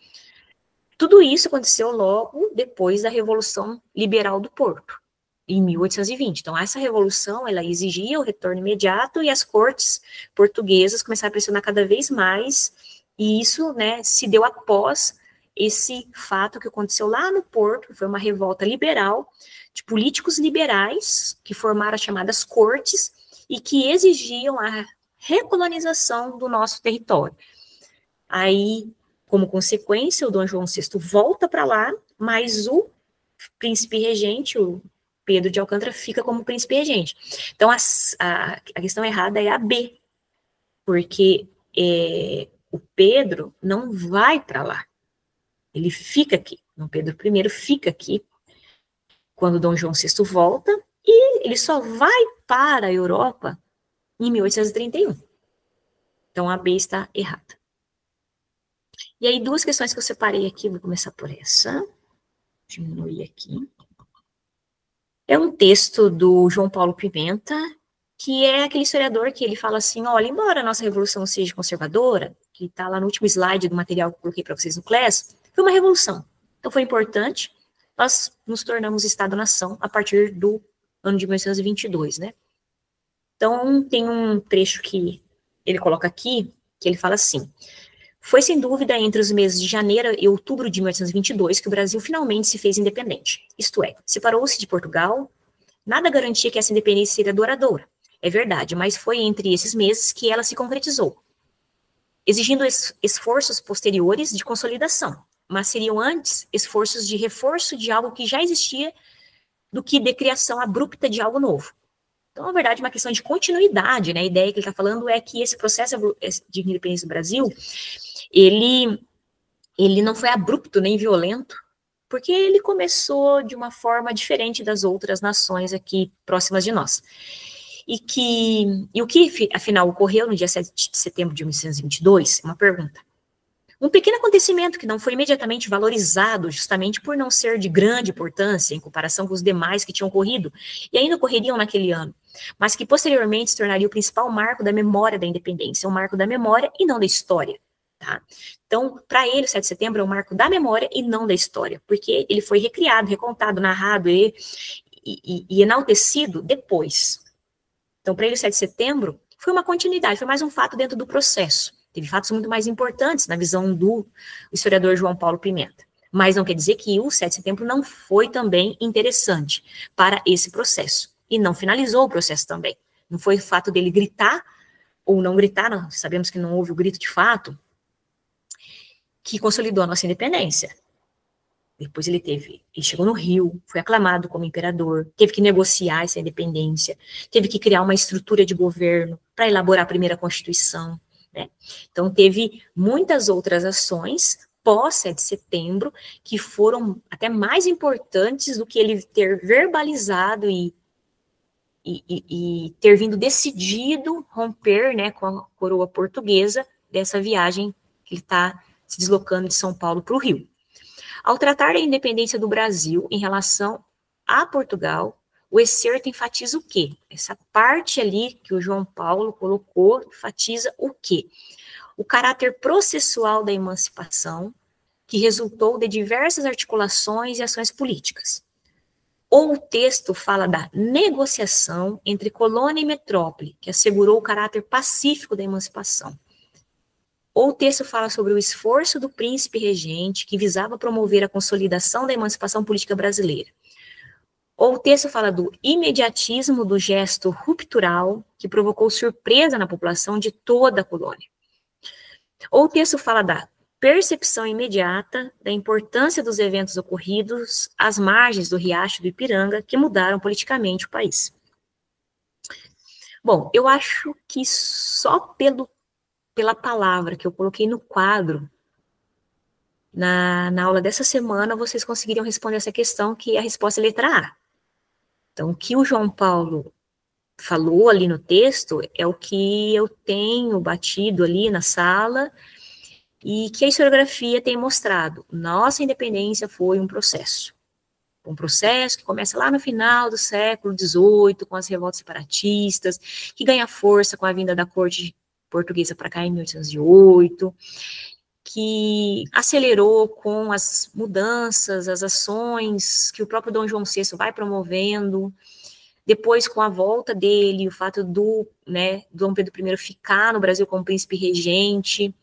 Speaker 1: Tudo isso aconteceu logo depois da Revolução Liberal do Porto, em 1820. Então, essa revolução, ela exigia o retorno imediato e as cortes portuguesas começaram a pressionar cada vez mais, e isso, né, se deu após esse fato que aconteceu lá no Porto, que foi uma revolta liberal, de políticos liberais, que formaram as chamadas cortes, e que exigiam a recolonização do nosso território. Aí, como consequência, o Dom João VI volta para lá, mas o príncipe regente, o Pedro de Alcântara, fica como príncipe regente. Então, a questão errada é a B, porque Pedro não vai para lá. Ele fica aqui. Dom Pedro I fica aqui quando Dom João VI volta, e ele só vai para a Europa em 1831. Então, a B está errada. E aí, duas questões que eu separei aqui, vou começar por essa. Diminuir aqui. É um texto do João Paulo Pimenta, que é aquele historiador que ele fala assim, olha, embora a nossa revolução seja conservadora, que está lá no último slide do material que eu coloquei para vocês no Class, foi uma revolução. Então, foi importante. Nós nos tornamos Estado-nação a partir do ano de 1922, né? Então, tem um trecho que ele coloca aqui, que ele fala assim, foi sem dúvida entre os meses de janeiro e outubro de 1822 que o Brasil finalmente se fez independente, isto é, separou-se de Portugal, nada garantia que essa independência seria duradoura, é verdade, mas foi entre esses meses que ela se concretizou, exigindo esforços posteriores de consolidação, mas seriam antes esforços de reforço de algo que já existia do que de criação abrupta de algo novo. Então, na verdade, é uma questão de continuidade, né? A ideia que ele está falando é que esse processo de independência do Brasil, ele não foi abrupto nem violento, porque ele começou de uma forma diferente das outras nações aqui próximas de nós. E o que, afinal, ocorreu no dia 7 de setembro de 1922? É uma pergunta. Um pequeno acontecimento que não foi imediatamente valorizado, justamente por não ser de grande importância em comparação com os demais que tinham ocorrido e ainda ocorreriam naquele ano, mas que posteriormente se tornaria o principal marco da memória da independência, um marco da memória e não da história. Tá? Então, para ele, o 7 de setembro é um marco da memória e não da história, porque ele foi recriado, recontado, narrado e enaltecido depois. Então, para ele, o 7 de setembro foi uma continuidade, foi mais um fato dentro do processo. Teve fatos muito mais importantes na visão do historiador João Paulo Pimenta. Mas não quer dizer que o 7 de setembro não foi também interessante para esse processo. E não finalizou o processo também. Não foi o fato dele gritar ou não gritar, não, sabemos que não houve o grito de fato, que consolidou a nossa independência. Depois ele chegou no Rio, foi aclamado como imperador, teve que negociar essa independência, teve que criar uma estrutura de governo para elaborar a primeira Constituição, né? Então, teve muitas outras ações pós 7 de setembro que foram até mais importantes do que ele ter verbalizado e ter vindo decidido romper, né, com a coroa portuguesa dessa viagem que ele está se deslocando de São Paulo para o Rio. Ao tratar da independência do Brasil em relação a Portugal, o excerto enfatiza o quê? Essa parte ali que o João Paulo colocou enfatiza o quê? O caráter processual da emancipação, que resultou de diversas articulações e ações políticas. Ou o texto fala da negociação entre colônia e metrópole, que assegurou o caráter pacífico da emancipação. Ou o texto fala sobre o esforço do príncipe regente, que visava promover a consolidação da emancipação política brasileira. Ou o texto fala do imediatismo do gesto ruptural, que provocou surpresa na população de toda a colônia. Ou o texto fala da percepção imediata da importância dos eventos ocorridos às margens do Riacho do Ipiranga, que mudaram politicamente o país. Bom, eu acho que só pela palavra que eu coloquei no quadro, na aula dessa semana, vocês conseguiriam responder essa questão, que é a resposta letra A. Então, o que o João Paulo falou ali no texto é o que eu tenho batido ali na sala e que a historiografia tem mostrado. Nossa independência foi um processo. Um processo que começa lá no final do século XVIII, com as revoltas separatistas, que ganha força com a vinda da corte portuguesa para cá em 1808, que acelerou com as mudanças, as ações que o próprio Dom João VI vai promovendo, depois com a volta dele, o fato do Dom Pedro I ficar no Brasil como príncipe regente.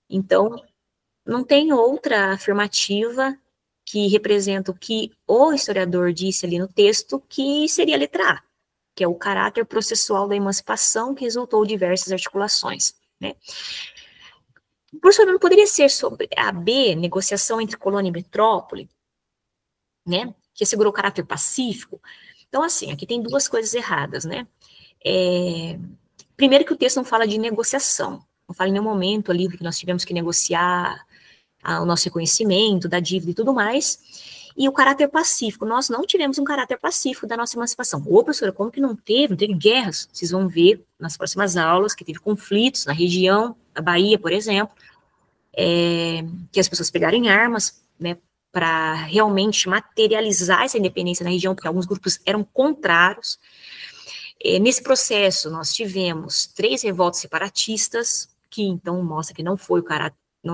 Speaker 1: Então, não tem outra afirmativa que representa o que o historiador disse ali no texto, que seria a letra A, que é o caráter processual da emancipação, que resultou de diversas articulações, né? Professor, não poderia ser sobre a B, negociação entre colônia e metrópole, né, que assegurou o caráter pacífico? Então, assim, aqui tem duas coisas erradas, né? Primeiro que o texto não fala de negociação. Não fala em nenhum momento ali que nós tivemos que negociar o nosso reconhecimento da dívida e tudo mais. E o caráter pacífico, nós não tivemos um caráter pacífico da nossa emancipação. Ô, professora, como que não teve? Não teve guerras? Vocês vão ver nas próximas aulas que teve conflitos na região da Bahia, por exemplo, que as pessoas pegaram em armas, né, para realmente materializar essa independência na região, porque alguns grupos eram contrários. Nesse processo, nós tivemos 3 revoltas separatistas, que então mostra que não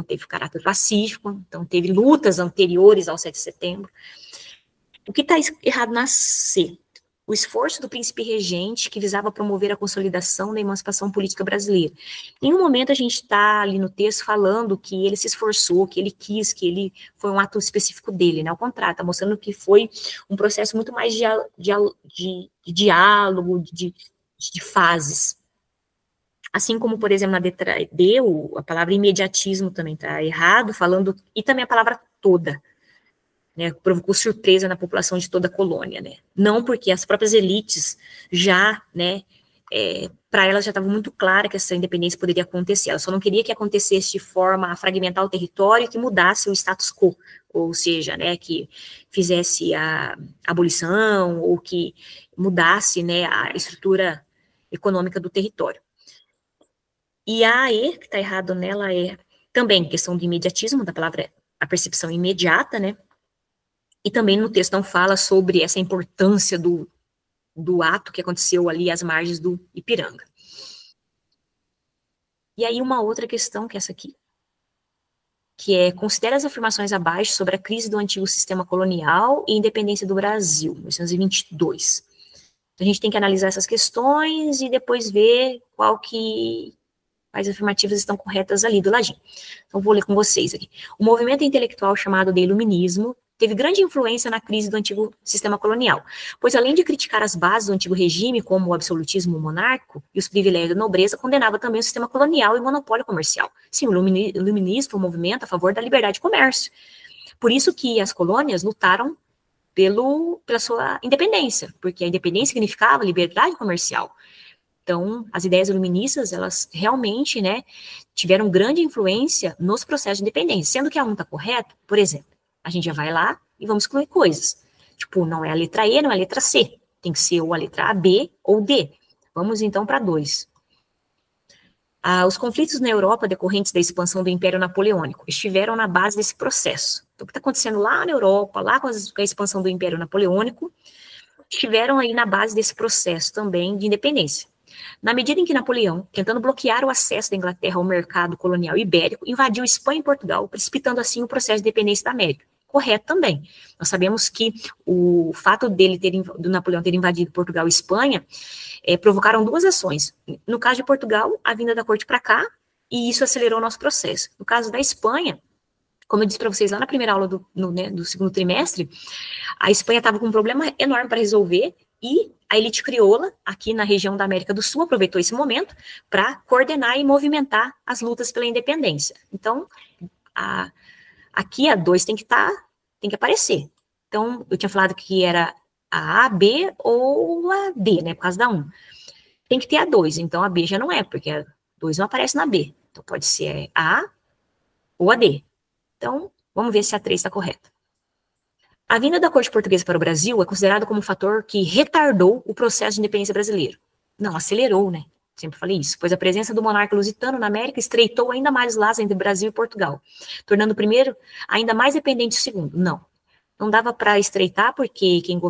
Speaker 1: teve o caráter pacífico, então teve lutas anteriores ao 7 de setembro. O que está errado na C? O esforço do príncipe regente que visava promover a consolidação da emancipação política brasileira. Em um momento a gente está ali no texto falando que ele se esforçou, que ele quis, que ele foi um ato específico dele, né? Ao contrário, está mostrando que foi um processo muito mais de diálogo, de fases. Assim como, por exemplo, na letra D, a palavra imediatismo também está errado, falando, e também a palavra toda, né, provocou surpresa na população de toda a colônia, né, não porque as próprias elites já, né, para elas já estava muito clara que essa independência poderia acontecer, ela só não queria que acontecesse de forma a fragmentar o território e que mudasse o status quo, ou seja, né, que fizesse a abolição, ou que mudasse, né, a estrutura econômica do território. E a E, que está errado nela, é também questão do imediatismo, da palavra a percepção imediata, né? E também no texto não fala sobre essa importância do ato que aconteceu ali às margens do Ipiranga. E aí uma outra questão, que é essa aqui, que é, considera as afirmações abaixo sobre a crise do antigo sistema colonial e independência do Brasil, 1922. Então, a gente tem que analisar essas questões e depois ver quais afirmativas estão corretas ali do ladinho. Então, vou ler com vocês aqui. O movimento intelectual chamado de Iluminismo teve grande influência na crise do antigo sistema colonial, pois além de criticar as bases do antigo regime, como o absolutismo monárquico e os privilégios da nobreza, condenava também o sistema colonial e o monopólio comercial. Sim, o iluminismo foi um movimento a favor da liberdade de comércio. Por isso que as colônias lutaram pela sua independência, porque a independência significava liberdade comercial. Então, as ideias iluministas, elas realmente, né, tiveram grande influência nos processos de independência, sendo que a 1 está correto, por exemplo, a gente já vai lá e vamos excluir coisas. Tipo, não é a letra E, não é a letra C, tem que ser ou a letra A, B ou D. Vamos então para 2. Os conflitos na Europa decorrentes da expansão do Império Napoleônico estiveram na base desse processo. Então, o que está acontecendo lá na Europa, lá com a expansão do Império Napoleônico, estiveram aí na base desse processo também de independência. Na medida em que Napoleão, tentando bloquear o acesso da Inglaterra ao mercado colonial ibérico, invadiu Espanha e Portugal, precipitando assim o processo de independência da América. Correto também. Nós sabemos que o fato do Napoleão ter invadido Portugal e Espanha provocaram 2 ações. No caso de Portugal, a vinda da corte para cá, e isso acelerou o nosso processo. No caso da Espanha, como eu disse para vocês lá na primeira aula do segundo trimestre, a Espanha estava com um problema enorme para resolver, e a elite crioula, aqui na região da América do Sul, aproveitou esse momento para coordenar e movimentar as lutas pela independência. Então, aqui a 2 tem que aparecer. Então, eu tinha falado que era a A, B ou a D, né, por causa da 1. Tem que ter a 2, então a B já não é, porque a 2 não aparece na B. Então, pode ser a A ou a D. Então, vamos ver se a 3 está correta. A vinda da corte portuguesa para o Brasil é considerada como um fator que retardou o processo de independência brasileiro. Não, acelerou, né? Sempre falei isso, pois a presença do monarca lusitano na América estreitou ainda mais os laços entre Brasil e Portugal, tornando o primeiro ainda mais dependente do segundo. Não dava para estreitar, porque quem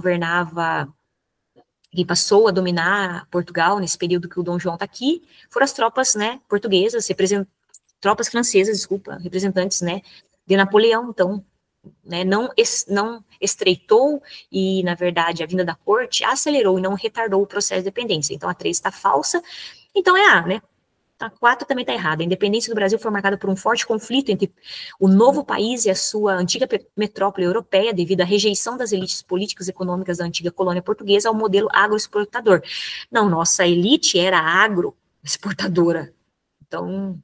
Speaker 1: passou a dominar Portugal nesse período que o Dom João está aqui, foram as tropas, né, portuguesas, tropas francesas, desculpa, representantes, né, de Napoleão. Então, né, não estreitou e, na verdade, a vinda da corte acelerou e não retardou o processo de independência. Então, a 3 está falsa, então é A, né? A 4 também está errada. A independência do Brasil foi marcada por um forte conflito entre o novo país e a sua antiga metrópole europeia, devido à rejeição das elites políticas e econômicas da antiga colônia portuguesa ao modelo agroexportador. Não, nossa elite era agroexportadora, então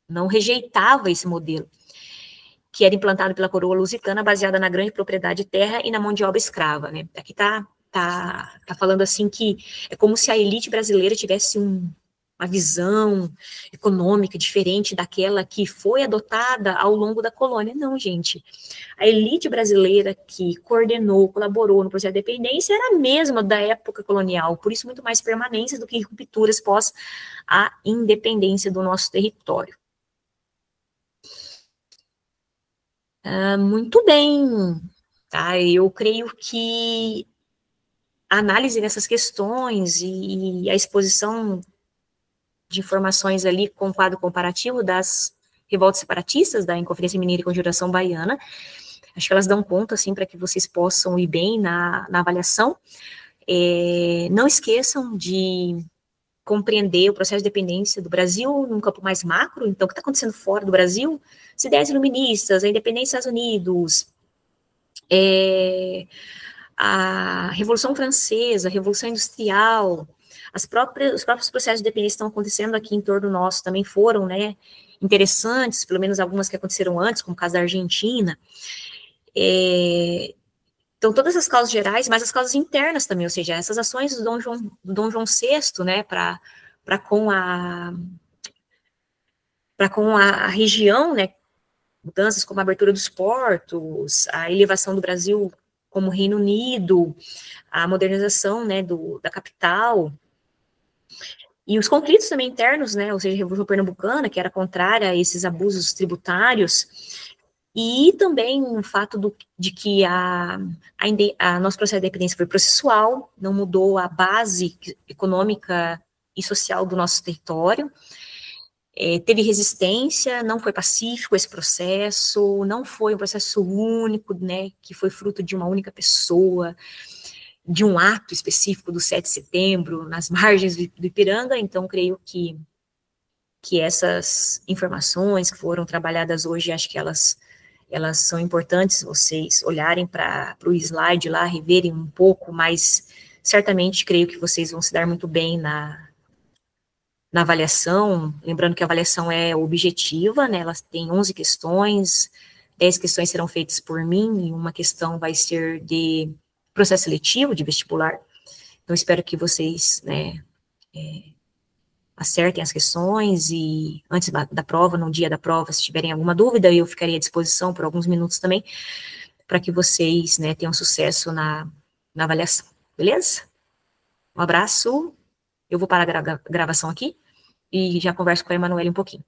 Speaker 1: não rejeitava esse modelo, que era implantado pela coroa lusitana, baseada na grande propriedade de terra e na mão de obra escrava, né? Aqui tá falando assim que é como se a elite brasileira tivesse uma visão econômica diferente daquela que foi adotada ao longo da colônia. Não, gente. A elite brasileira que coordenou, colaborou no processo de independência era a mesma da época colonial, por isso muito mais permanências do que rupturas pós a independência do nosso território. Muito bem, tá? Eu creio que a análise dessas questões e a exposição de informações ali com o quadro comparativo das revoltas separatistas da Inconfidência Mineira e Conjuração Baiana, acho que elas dão conta, assim, para que vocês possam ir bem na avaliação. Não esqueçam de compreender o processo de dependência do Brasil num campo mais macro, então, o que está acontecendo fora do Brasil, as ideias iluministas, a independência dos Estados Unidos, a Revolução Francesa, a Revolução Industrial, os próprios processos de dependência que estão acontecendo aqui em torno nosso também foram, né, interessantes, pelo menos algumas que aconteceram antes, como o caso da Argentina. Então, todas as causas gerais, mas as causas internas também, ou seja, essas ações do Dom João VI, né, para com a região, né, mudanças como a abertura dos portos, a elevação do Brasil como Reino Unido, a modernização, né, da capital, e os conflitos também internos, né, ou seja, a Revolução Pernambucana, que era contrária a esses abusos tributários, e também o fato de que a nosso processo de independência foi processual, não mudou a base econômica e social do nosso território, teve resistência, não foi pacífico esse processo, não foi um processo único, né, que foi fruto de uma única pessoa, de um ato específico do 7 de setembro, nas margens do Ipiranga. Então, creio que essas informações que foram trabalhadas hoje, acho que elas são importantes vocês olharem para o slide lá, reverem um pouco, mas certamente creio que vocês vão se dar muito bem na avaliação, lembrando que a avaliação é objetiva, né, ela tem 11 questões, 10 questões serão feitas por mim, e uma questão vai ser de processo seletivo, de vestibular. Então, espero que vocês, né, acertem as questões, e antes da prova, no dia da prova, se tiverem alguma dúvida, eu ficaria à disposição por alguns minutos também, para que vocês, né, tenham sucesso na avaliação, beleza? Um abraço, eu vou parar a gravação aqui, e já converso com a Emanuele um pouquinho.